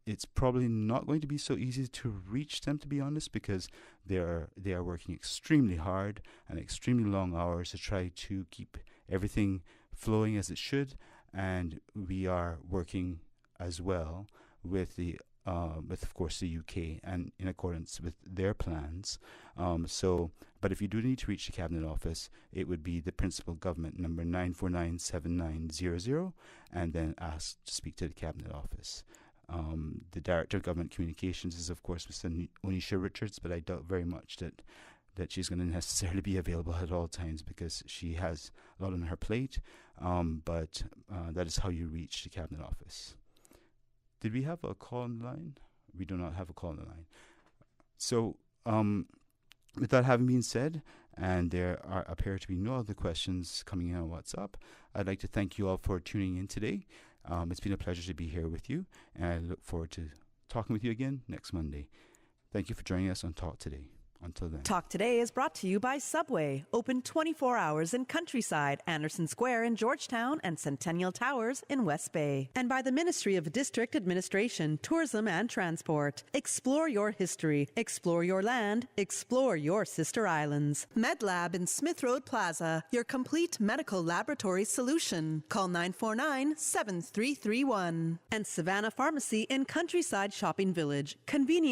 It's probably not going to be so easy to reach them, to be honest, because they are working extremely hard and extremely long hours to try to keep everything flowing as it should, and we are working as well with of course the UK and in accordance with their plans. But if you do need to reach the Cabinet Office, it would be the Principal Government number 9497900, and then ask to speak to the Cabinet Office. The Director of Government Communications is, of course, Mr. Onisha Richards, but I doubt very much that she's going to necessarily be available at all times because she has a lot on her plate. But that is how you reach the Cabinet Office. Did we have a call on the line? We do not have a call on the line. So, with that having been said, and there appear to be no other questions coming in on WhatsApp, I'd like to thank you all for tuning in today. It's been a pleasure to be here with you, and I look forward to talking with you again next Monday. Thank you for joining us on Talk Today. Until then. Talk Today is brought to you by Subway, open 24 hours in Countryside, Anderson Square in Georgetown, and Centennial Towers in West Bay. And by the Ministry of District Administration, Tourism and Transport. Explore your history, explore your land, explore your sister islands. MedLab in Smith Road Plaza, your complete medical laboratory solution. Call 949-7331. And Savannah Pharmacy in Countryside Shopping Village, convenient